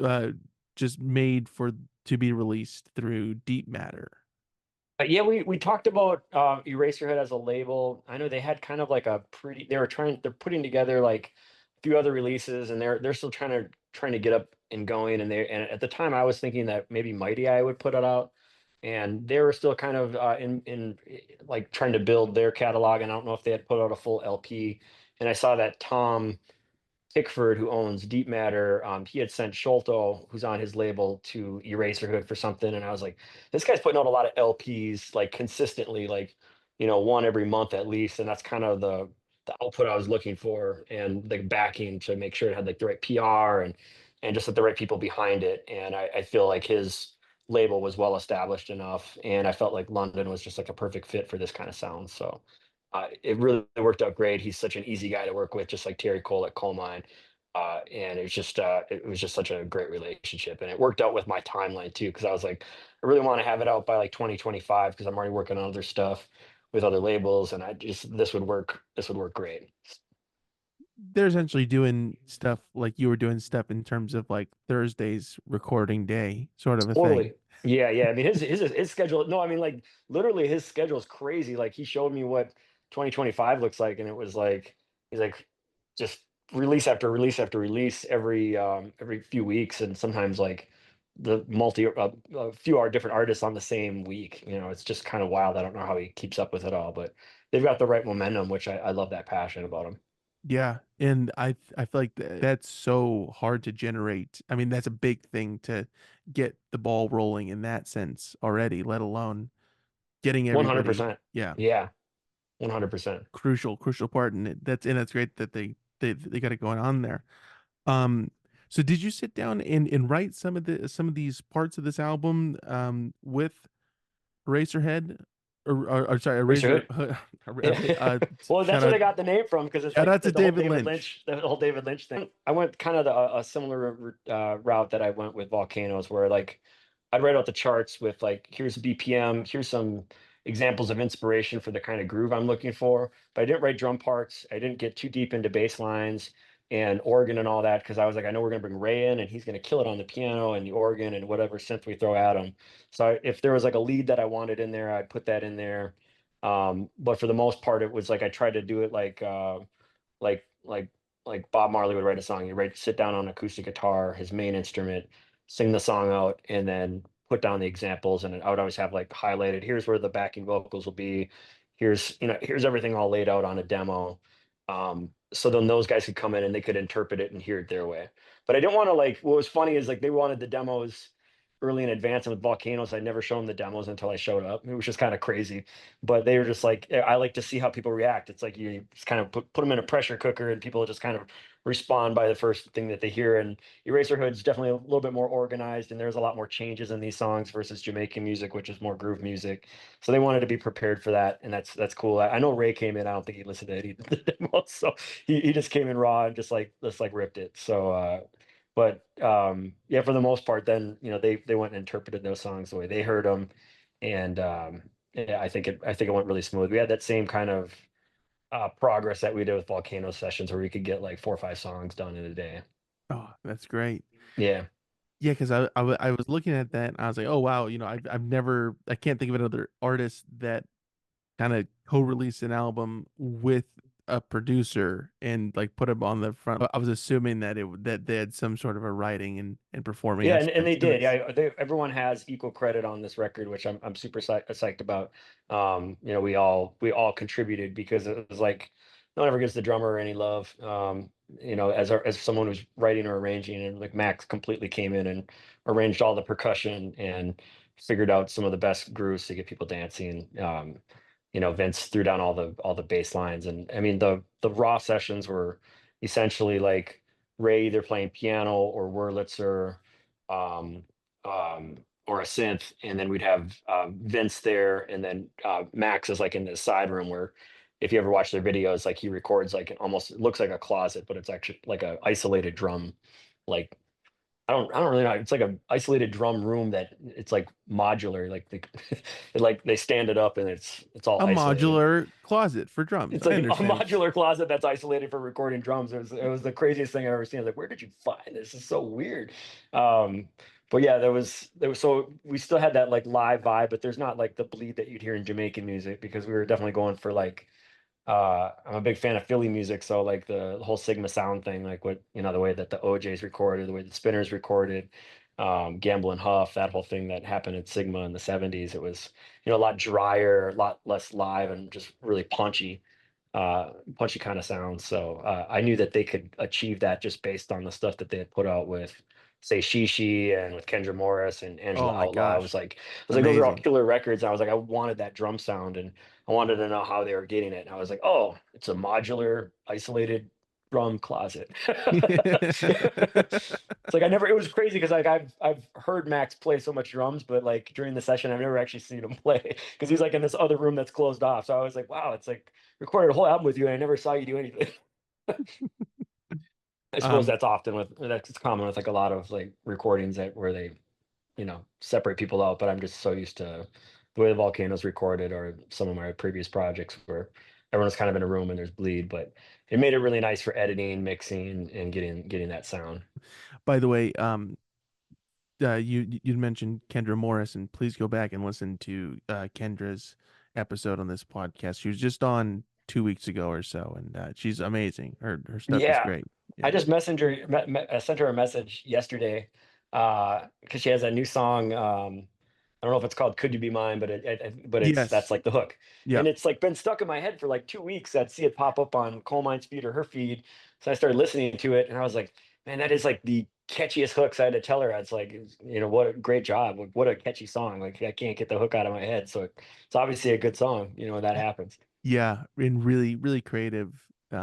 uh just made for to be released through Deep Matter? Yeah, we talked about Eraserhead as a label. I know they had kind of like they're putting together like a few other releases, and they're still trying to get up and going. And at the time I was thinking that maybe Mighty Eye would put it out, and they were still kind of like trying to build their catalog. And I don't know if they had put out a full LP. And I saw that Tom Pickford, who owns Deep Matter, he had sent Sholto, who's on his label, to Eraserhood for something, and I was like, this guy's putting out a lot of LPs like consistently, like one every month at least, and that's kind of the output I was looking for, and like backing to make sure it had like the right PR and just like the right people behind it, and I feel like his label was well established enough, and I felt like London was just like a perfect fit for this kind of sound, so. It really worked out great. He's such an easy guy to work with, just like Terry Cole at Coal Mine. And it was just such a great relationship. And it worked out with my timeline too, because I was like, I really want to have it out by like 2025 because I'm already working on other stuff with other labels. And this would work great. They're essentially doing stuff like you were doing stuff in terms of like Thursday's recording day, sort of a thing. Totally. Yeah, yeah. I mean, his schedule. No, I mean, like literally, his schedule is crazy. Like he showed me what 2025 looks like, and it was like he's like just release after release after release every few weeks, and sometimes like a few different artists on the same week. It's just kind of wild. I don't know how he keeps up with it all, but they've got the right momentum, which I love that passion about him. Yeah, and I feel like that's so hard to generate. I mean, that's a big thing to get the ball rolling in that sense already, let alone getting everybody. 100%. Yeah, Yeah, 100%. crucial part, and that's great that they got it going on there. Um, so did you sit down and write some of these parts of this album with Eraserhead or sorry, Eraser Razorhood. Yeah. Well, shout that's where out they got the name from because it's shout like out to the whole David David Lynch. Lynch, the whole David Lynch thing. I went kind of a similar route that I went with Volcanoes, where like I'd write out the charts with like, here's BPM, here's some examples of inspiration for the kind of groove I'm looking for. But I didn't write drum parts. I didn't get too deep into bass lines and organ and all that because I was like, I know we're gonna bring Ray in and he's gonna kill it on the piano and the organ and whatever synth we throw at him. So if there was like a lead that I wanted in there, I'd put that in there. But for the most part, it was like I tried to do it like like like Bob Marley would write a song. He'd sit down on acoustic guitar, his main instrument, sing the song out, and then put down the examples. And I would always have like highlighted, here's where the backing vocals will be. Here's everything all laid out on a demo. So then those guys could come in and they could interpret it and hear it their way. But I didn't want to like, what was funny is like they wanted the demos early in advance, and with Volcanoes, I never showed them the demos until I showed up. It was just kind of crazy, but they were just like, I like to see how people react. It's like you just kind of put them in a pressure cooker and people just kind of respond by the first thing that they hear. And Eraserhood's definitely a little bit more organized, and there's a lot more changes in these songs versus Jamaican music, which is more groove music. So they wanted to be prepared for that, and that's cool. I know Ray came in. I don't think he listened to any of the demos, so he just came in raw and just like ripped it. So but yeah, for the most part, then they went and interpreted those songs the way they heard them, and yeah, I think it went really smooth. We had that same kind of progress that we did with Volcano sessions, where we could get like 4 or 5 songs done in a day. Oh, that's great. Yeah, Yeah, because I was looking at that and I was like, oh wow, I've never I can't think of another artist that kind of co-released an album with a producer and like put him on the front. I was assuming that they had some sort of a writing and performing yeah, and they aspect to did. this. Yeah, everyone has equal credit on this record, which I'm super psyched about. We all contributed because it was like no one ever gives the drummer any love. As someone who's writing or arranging, and like Max completely came in and arranged all the percussion and figured out some of the best grooves to get people dancing. Vince threw down all the bass lines, and I mean the raw sessions were essentially like Ray either playing piano or Wurlitzer, um, or a synth, and then we'd have Vince there, and then Max is like in the side room where, if you ever watch their videos, like he records like it looks like a closet, but it's actually like a isolated drum, like I don't really know. It's like a isolated drum room that it's like modular, like they stand it up and it's all A isolated. modular closet for drums. It's I like a understand. modular closet that's isolated for recording drums. It was the craziest thing I've ever seen. I was like, where did you find this? This is so weird. Um, but yeah, there was so we still had that like live vibe, but there's not like the bleed that you'd hear in Jamaican music because we were definitely going for like I'm a big fan of Philly music, so like the whole Sigma sound thing, like what the way that the OJs recorded, the way the Spinners recorded, Gamble and Huff, that whole thing that happened at Sigma in the '70s. It was a lot drier, a lot less live, and just really punchy kind of sounds. So I knew that they could achieve that just based on the stuff that they had put out with, say, Shishi and with Kendra Morris and Oh Angela my Outlaw. I gosh. was like, those are all Amazing. killer records. I was like, I wanted that drum sound, and I wanted to know how they were getting it. And I was like, oh, it's a modular, isolated drum closet. It's like it was crazy because like I've heard Max play so much drums, but like during the session, I've never actually seen him play because he's like in this other room that's closed off. So I was like, wow, it's like recorded a whole album with you and I never saw you do anything. I suppose Um, that's common with like a lot of like recordings that where they separate people out. But I'm just so used to the way the Volcanoes recorded or some of my previous projects where everyone's kind of in a room and there's bleed, but it made it really nice for editing, mixing, and getting that sound. by the way, you mentioned Kendra Morris, and please go back and listen to Kendra's episode on this podcast. She was just on 2 weeks ago or so, and she's amazing. Her stuff is Yeah, great. I Yeah. just I sent her a message yesterday because she has a new song. I don't know if it's called "Could You Be Mine," but but it's that's Yes. like the hook, Yep. and it's like been stuck in my head for like 2 weeks. I'd see it pop up on Coal Mine's feed or her feed, so I started listening to it, and I was like, man, that is like the catchiest hooks. I had to tell her, it's like, what a great job, like, what a catchy song. Like I can't get the hook out of my head, so it's obviously a good song, when that Eh, happens. yeah, and really, really creative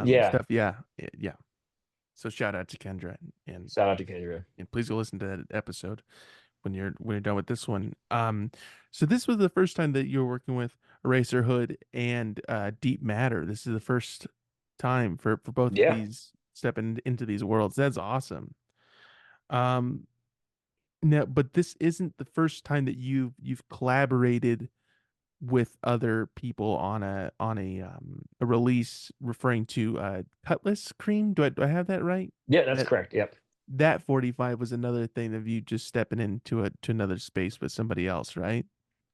Yeah, stuff. Yeah, yeah. So shout out to Kendra, shout out to Kendra. and please go listen to that episode when you're done with this one. So this was the first time that you were working with Eraserhood and Deep Matter. This is the first time for both of Yeah, these stepping into these worlds. That's awesome. Um, Now, but this isn't the first time that you've collaborated with other people on a release referring to Cutlass Cream. Do I have that right? yeah, that's That correct. Yep. that 45 was another thing of you just stepping into to another space with somebody else, right?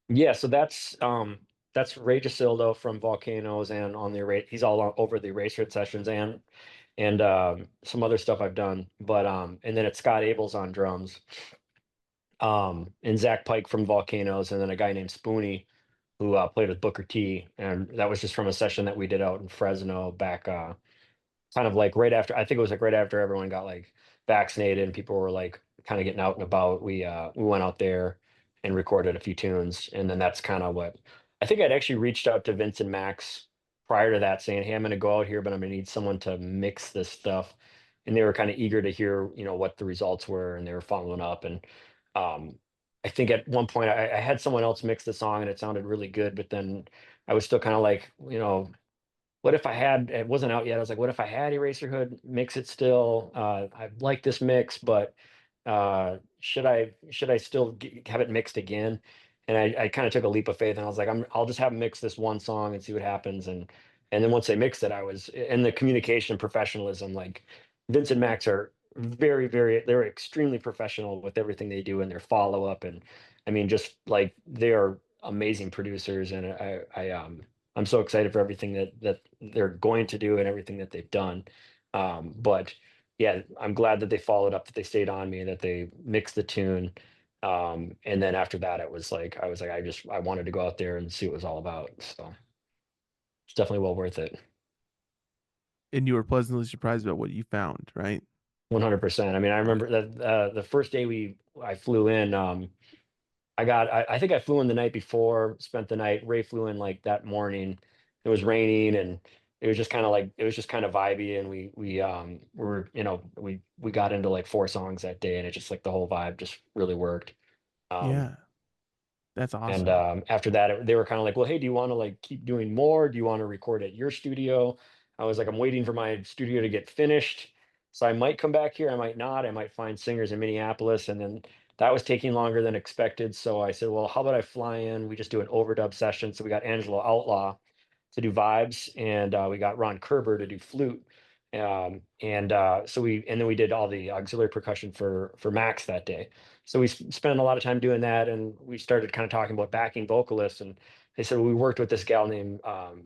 Yeah, so that's Ray Gisildo from Volcanos, and he's all over the Eraserhead sessions, and some other stuff I've done. But and then it's Scott Abels on drums, and Zach Pike from Volcanos, and then a guy named Spoonie who played with Booker T, and that was just from a session that we did out in Fresno back, kind of like right after, I think it was like right after everyone got like vaccinated and people were like kind of getting out and about. We went out there and recorded a few tunes, and then that's kind of what I think. I'd actually reached out to Vince and Max prior to that saying, "Hey, I'm going to go out here, but I'm going to need someone to mix this stuff." And they were kind of eager to hear, what the results were, and they were following up. And um I think at one point I had someone else mix the song and it sounded really good, but then I was still kind of like, what if I had, it wasn't out yet. I was like, what if I had Eraserhood mix it still? I like this mix, but should I still have it mixed again? And I kind of took a leap of faith and I was like, I'll just have them mix this one song and see what happens. And then once they mixed it, I was in the communication professionalism. Like Vince and Max are they're extremely professional with everything they do and their follow up. And I mean, just like they are amazing producers. And I'm so excited for everything that they're going to do and everything that they've done. But yeah, I'm glad that they followed up, that they stayed on me, that they mixed the tune. And then after that, I was like, I wanted to go out there and see what it was all about. So it's definitely well worth it. And you were pleasantly surprised about what you found, right? 100%. I mean, I Oh yeah. remember that the first day I flew in, I think I flew in the night before, spent the night. Ray flew in like that morning. It was raining and it was just kind of vibey, and we got into like 4 songs that day, and it just like the whole vibe just really worked. Um Yeah, that's and awesome. after that, they were kind of like, well, hey, do you want to like keep doing more? Do you want to record at your studio? I was like, I'm waiting for my studio to get finished. So I might come back here. I might not. I might find singers in Minneapolis. And then that was taking longer than expected. So I said, well, how about I fly in? We just do an overdub session. So we got Angelo Outlaw to do vibes, and we got Ron Kerber to do flute. And then we did all the auxiliary percussion for Max that day. So we spent a lot of time doing that, and we started kind of talking about backing vocalists. And they said, well, we worked with this gal named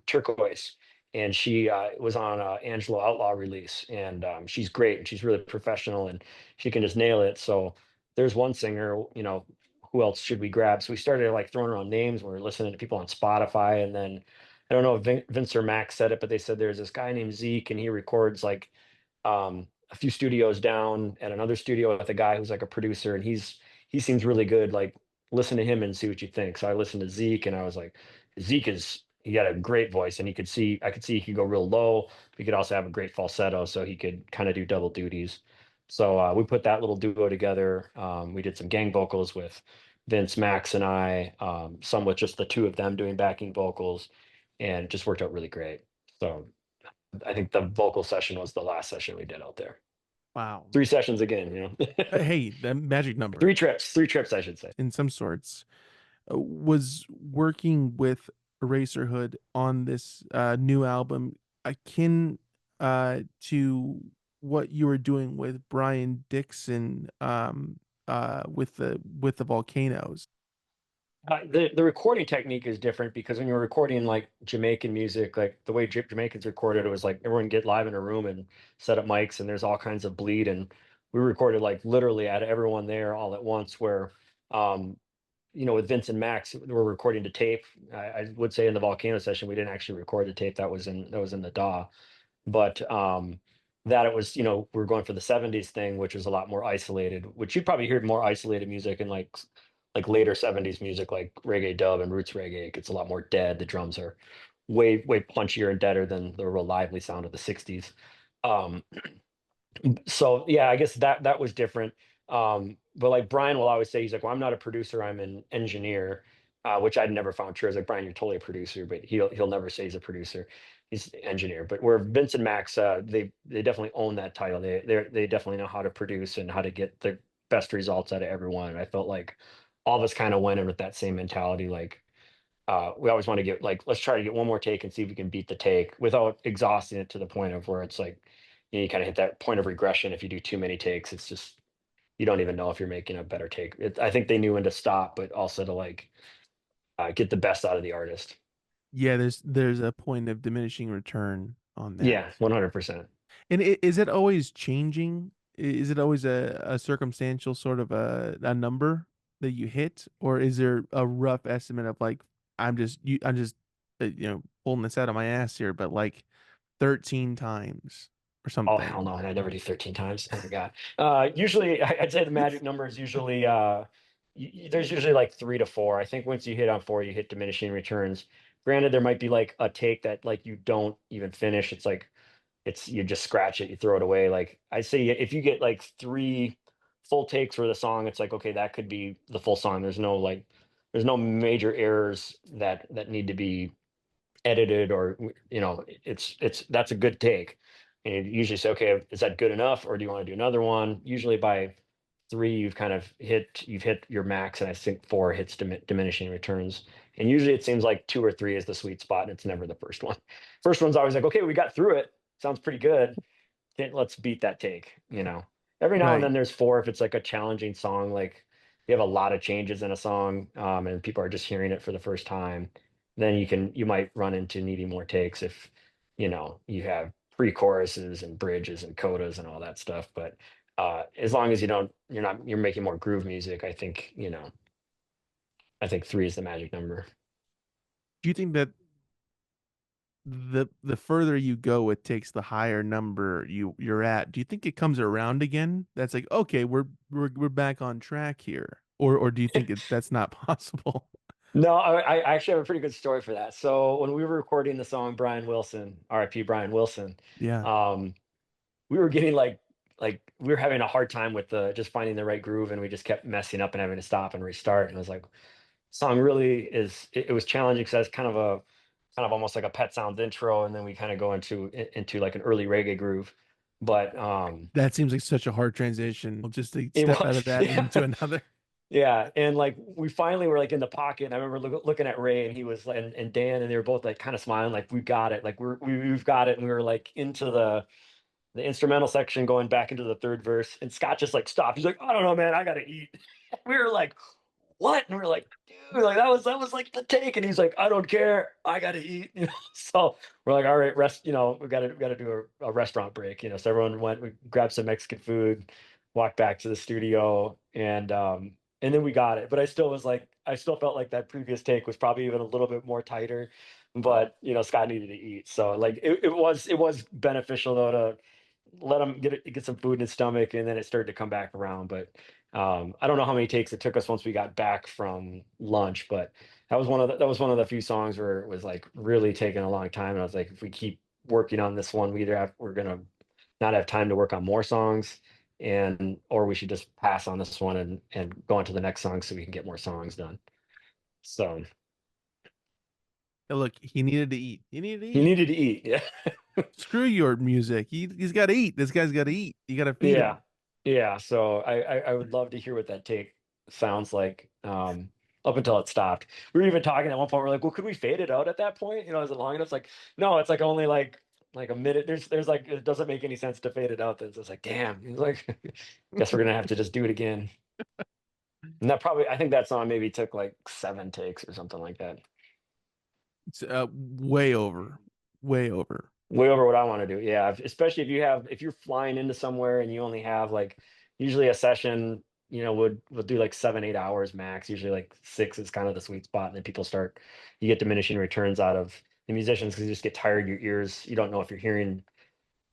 Turquoise, and she was on Angelo Outlaw release, and she's great, and she's really professional, and she can just nail it. So there's one singer, who else should we grab? So we started like throwing around names. We were listening to people on Spotify, and then I don't know if Vince or Max said it, but they said there's this guy named Zeke, and he records like a few studios down at another studio with a guy who's like a producer, and he seems really good. Like, listen to him and see what you think. So I listened to Zeke, and I was like, he had a great voice, and I could see he could go real low. He could also have a great falsetto, so he could kind of do double duties. So we put that little duo together. We did some gang vocals with Vince, Max, and I, some with just the two of them doing backing vocals, and it just worked out really great. So I think the vocal session was the last session we did out there. Wow. 3 sessions again, Hey, the magic number 3 trips, I should say. in some sorts. Was working with Eraserhood on this new album akin to what you were doing with Brian Dixon with the Volcanoes. The recording technique is different because when you're recording like Jamaican music, like the way Jamaicans recorded, it was like everyone get live in a room and set up mics, and there's all kinds of bleed. And we recorded like literally at everyone there all at once, where um, with Vince and Max, we're recording to tape. I would say in the Volcano session, we didn't actually record the tape. That was in the DAW. But that it was, we are going for the 70s thing, which was a lot more isolated, which you'd probably hear more isolated music in like later 70s music, like reggae dub and roots reggae. It gets a lot more dead. The drums are way punchier and deader than the real lively sound of the 60s. Um, so yeah, I guess that was different. But like Brian will always say, he's like, well, I'm not a producer, I'm an engineer, which I'd never found true. I was like, Brian, you're totally a producer, but he'll never say he's a producer. He's an engineer. But where Vince and Max, they definitely own that title. They definitely know how to produce and how to get the best results out of everyone. And I felt like all of us kind of went in with that same mentality, like we always want to get like, let's try to get one more take and see if we can beat the take without exhausting it to the point of where it's like, you kind of hit that point of regression. If you do too many takes, it's just, you don't even know if you're making a better take. I think they knew when to stop, but also to like get the best out of the artist. Yeah, there's a point of diminishing return on that. Yeah, 100%. And is it always changing? Is it always a circumstantial sort of a number that you hit, or is there a rough estimate of like I'm just pulling this out of my ass here, but like 13 times or Oh hell something? no, and I never do 13 times. Oh my God. Usually, I'd say the magic number is usually there's usually like 3 to 4. I think once you hit on 4, you hit diminishing returns. Granted, there might be like a take that like you don't even finish. It's like you just scratch it, you throw it away. Like I say, if you get like 3 full takes for the song, it's like, okay, that could be the full song. There's no major errors that need to be edited, or it's that's a good take. And you usually say, okay, is that good enough, or do you want to do another one? Usually by 3, you've hit your max, and I think 4 hits diminishing returns. And usually it seems like 2 or 3 is the sweet spot, and it's never the first one. First one's always like, okay, we got through it, sounds pretty good, then let's beat that take. Every now and Right. then there's 4 if it's like a challenging song, like you have a lot of changes in a song, and people are just hearing it for the first time. Then you might run into needing more takes if you have pre-choruses and bridges and codas and all that stuff. But as long as you're making more groove music, I think 3 is the magic number. Do you think that the further you go, it takes the higher number you're at? Do you think it comes around again? That's like, okay, we're back on track here. Or do you think that's not possible? No, I actually have a pretty good story for that. So when we were recording the song Brian Wilson, RIP Brian Wilson, Yeah. um, we were getting like we were having a hard time with the just finding the right groove, and we just kept messing up and having to stop and restart. And it was like, song really it was challenging because it's kind of almost like a Pet Sounds intro, and then we kind of go into like an early reggae groove. But That seems like such a hard transition just to it step out of was that into yeah. another. Yeah, and like we finally were like in the pocket, and I remember looking at Ray, and he was and Dan, and they were both like kind of smiling, like we got it, like we've got it, and we were like into the instrumental section, going back into the third verse, and Scott just like stopped. He's like, I don't know, man, I gotta eat. We were like, what? And we are like, dude, like that was like the take, and he's like, I don't care, I gotta eat. So we're like, all right, rest. We gotta do a restaurant break. So everyone went, we grabbed some Mexican food, walked back to the studio, and then we got it. But I still felt like that previous take was probably even a little bit more tighter. But Scott needed to eat, so like it was beneficial though to let him get some food in his stomach, and then it started to come back around. But I don't know how many takes it took us once we got back from lunch, but that was one of the few songs where it was like really taking a long time. And I was like, if we keep working on this one, we're gonna not have time to work on more songs, and or we should just pass on this one and go on to the next song so we can get more songs done. So Look, he needed to eat. He needed to he eat. needed to eat. Yeah. Screw your music. He's got to eat. This guy's got to eat. You got to feed Yeah. him. Yeah. So I would love to hear what that take sounds like. Up until it stopped. We were even talking at one point, we're like, well, could we fade it out at that point? Is it long enough? It's like, no, it's like only like a minute. There's like it doesn't make any sense to fade it out. It's like, damn. He's like, guess we're gonna have to just do it again. And I think that song maybe took like 7 takes or something like that. It's way over. Way over. Way over what I want to do. Yeah, especially if you're flying into somewhere and you only have like usually a session. would do like 7, 8 hours max. Usually like 6 is kind of the sweet spot, and then people start you get diminishing returns out of the musicians because you just get tired. Your ears, you don't know if you're hearing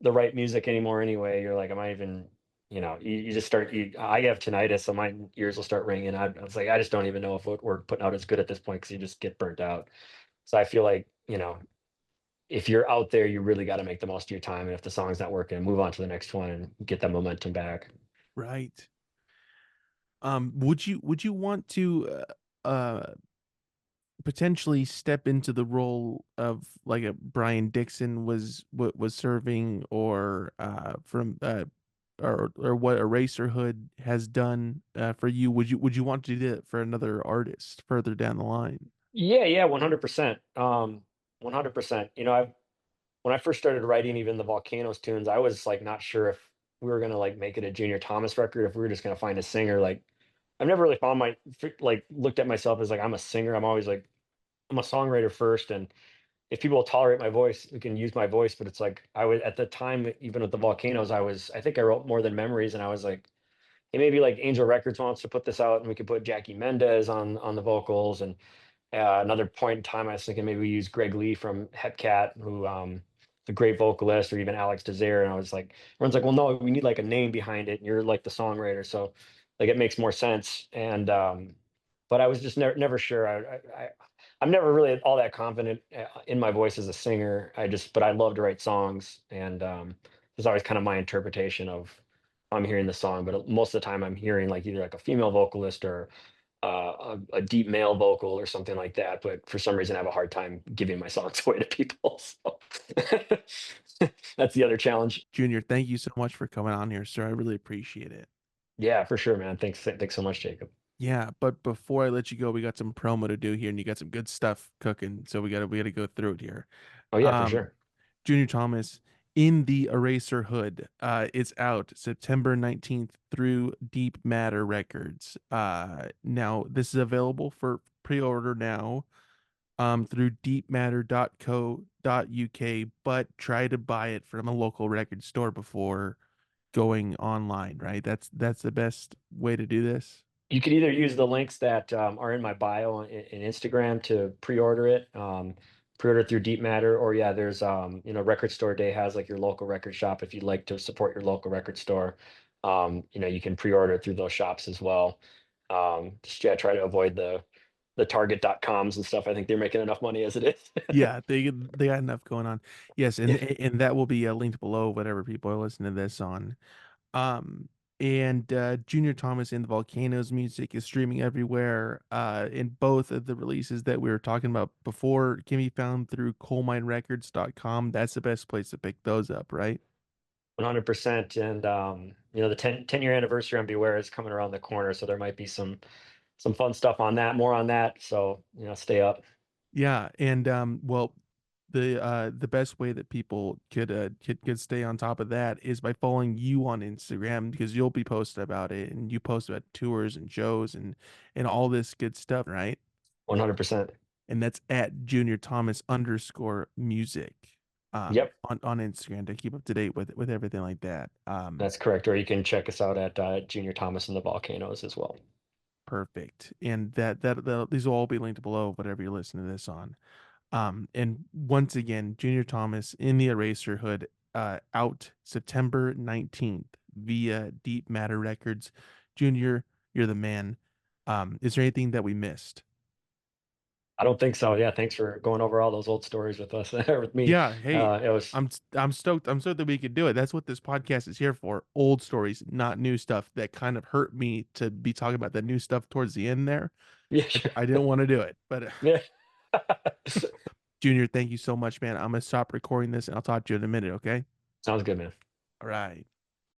the right music anymore anyway. You're like, am I even, you just start, I have tinnitus, so my ears will start ringing. I was like, I just don't even know if what we're putting out is good at this point because you just get burnt out. So I feel like, if you're out there, you really got to make the most of your time. And if the song's not working, move on to the next one and get that momentum back. Right. Would you want to potentially step into the role of like a Brian Dixon was serving, or from or what Eraserhood has done for you? Would you want to do that for another artist further down the line? Yeah, yeah, 100%. 100%. When I first started writing even the Volcanoes tunes, I was like not sure if we were gonna like make it a Junior Thomas record, if we were just gonna find a singer. Like I've never really found like looked at myself as like I'm a singer. I'm always like I'm a songwriter first, and if people will tolerate my voice, we can use my voice. But it's like I was at the time, even with the Volcanoes, I think I wrote More Than Memories, and I was like, hey, maybe like Angel Records wants to put this out, and we could put Jackie Mendez on the vocals. And another point in time, I was thinking maybe we use Greg Lee from Hepcat, who the great vocalist, or even Alex Desire. And I was like, everyone's like, well, no, we need like a name behind it. And you're like the songwriter, so like it makes more sense. And but I was just never sure. I'm never really all that confident in my voice as a singer. But I love to write songs, and it's always kind of my interpretation of how I'm hearing the song. But most of the time, I'm hearing like either like a female vocalist or a deep male vocal or something like that. But for some reason, I have a hard time giving my songs away to people. So that's the other challenge. Junior, thank you so much for coming on here, sir. I really appreciate it. Yeah, for sure, man. Thanks so much, Jacob. Yeah, but before I let you go, we got some promo to do here, and you got some good stuff cooking, so we gotta go through it here. Oh yeah, for Um, sure. Junior Thomas in the Eraser Hood. It's out September 19th through Deep Matter Records. Now this is available for pre-order now through deepmatter.co.uk, but try to buy it from a local record store before going online, right? That's the best way to do this. You could either use the links that are in my bio in Instagram to pre-order it, pre-order through Deep Matter, or yeah, there's Record Store Day has like your local record shop. If you'd like to support your local record store, you can pre-order through those shops as well. Just yeah, try to avoid the Target.coms and stuff. I think they're making enough money as it is. Yeah, they got enough going on. Yes, Yeah, and that will be linked below whatever people are listening to this on. Um, and Junior Thomas and the Volcanoes music is streaming everywhere. And both of the releases that we were talking about before can be found through coalminerecords.com. That's the best place to pick those up, right? 100%. And the 10-year anniversary on Beware is coming around the corner, so there might be some fun stuff on that, more on that. So, stay up. Yeah, and well, the best way that people could stay on top of that is by following you on Instagram, because you'll be posting about it, and you post about tours and shows and all this good stuff, right? 100%. And that's at Junior Thomas underscore music Yep, on Instagram to keep up to date with everything like that. that's correct. Or you can check us out at Junior Thomas and the Volcanoes as well. Perfect. And that these will all be linked below, whatever you listen to this on. And once again, Junior Thomas in the Eraser Hood, out September 19th via Deep Matter Records. Junior, you're the man. Is there anything that we missed? I don't think so. Yeah, thanks for going over all those old stories with us or with me. Yeah, hey, It was I'm stoked. I'm stoked that we could do it. That's what this podcast is here for. Old stories, not new stuff. That kind of hurt me to be talking about the new stuff towards the end there. yeah, sure. I didn't want to do it, but Yeah. Junior, thank you so much, man. I'm gonna stop recording this and I'll talk to you in a minute, okay? Sounds good, man. All right.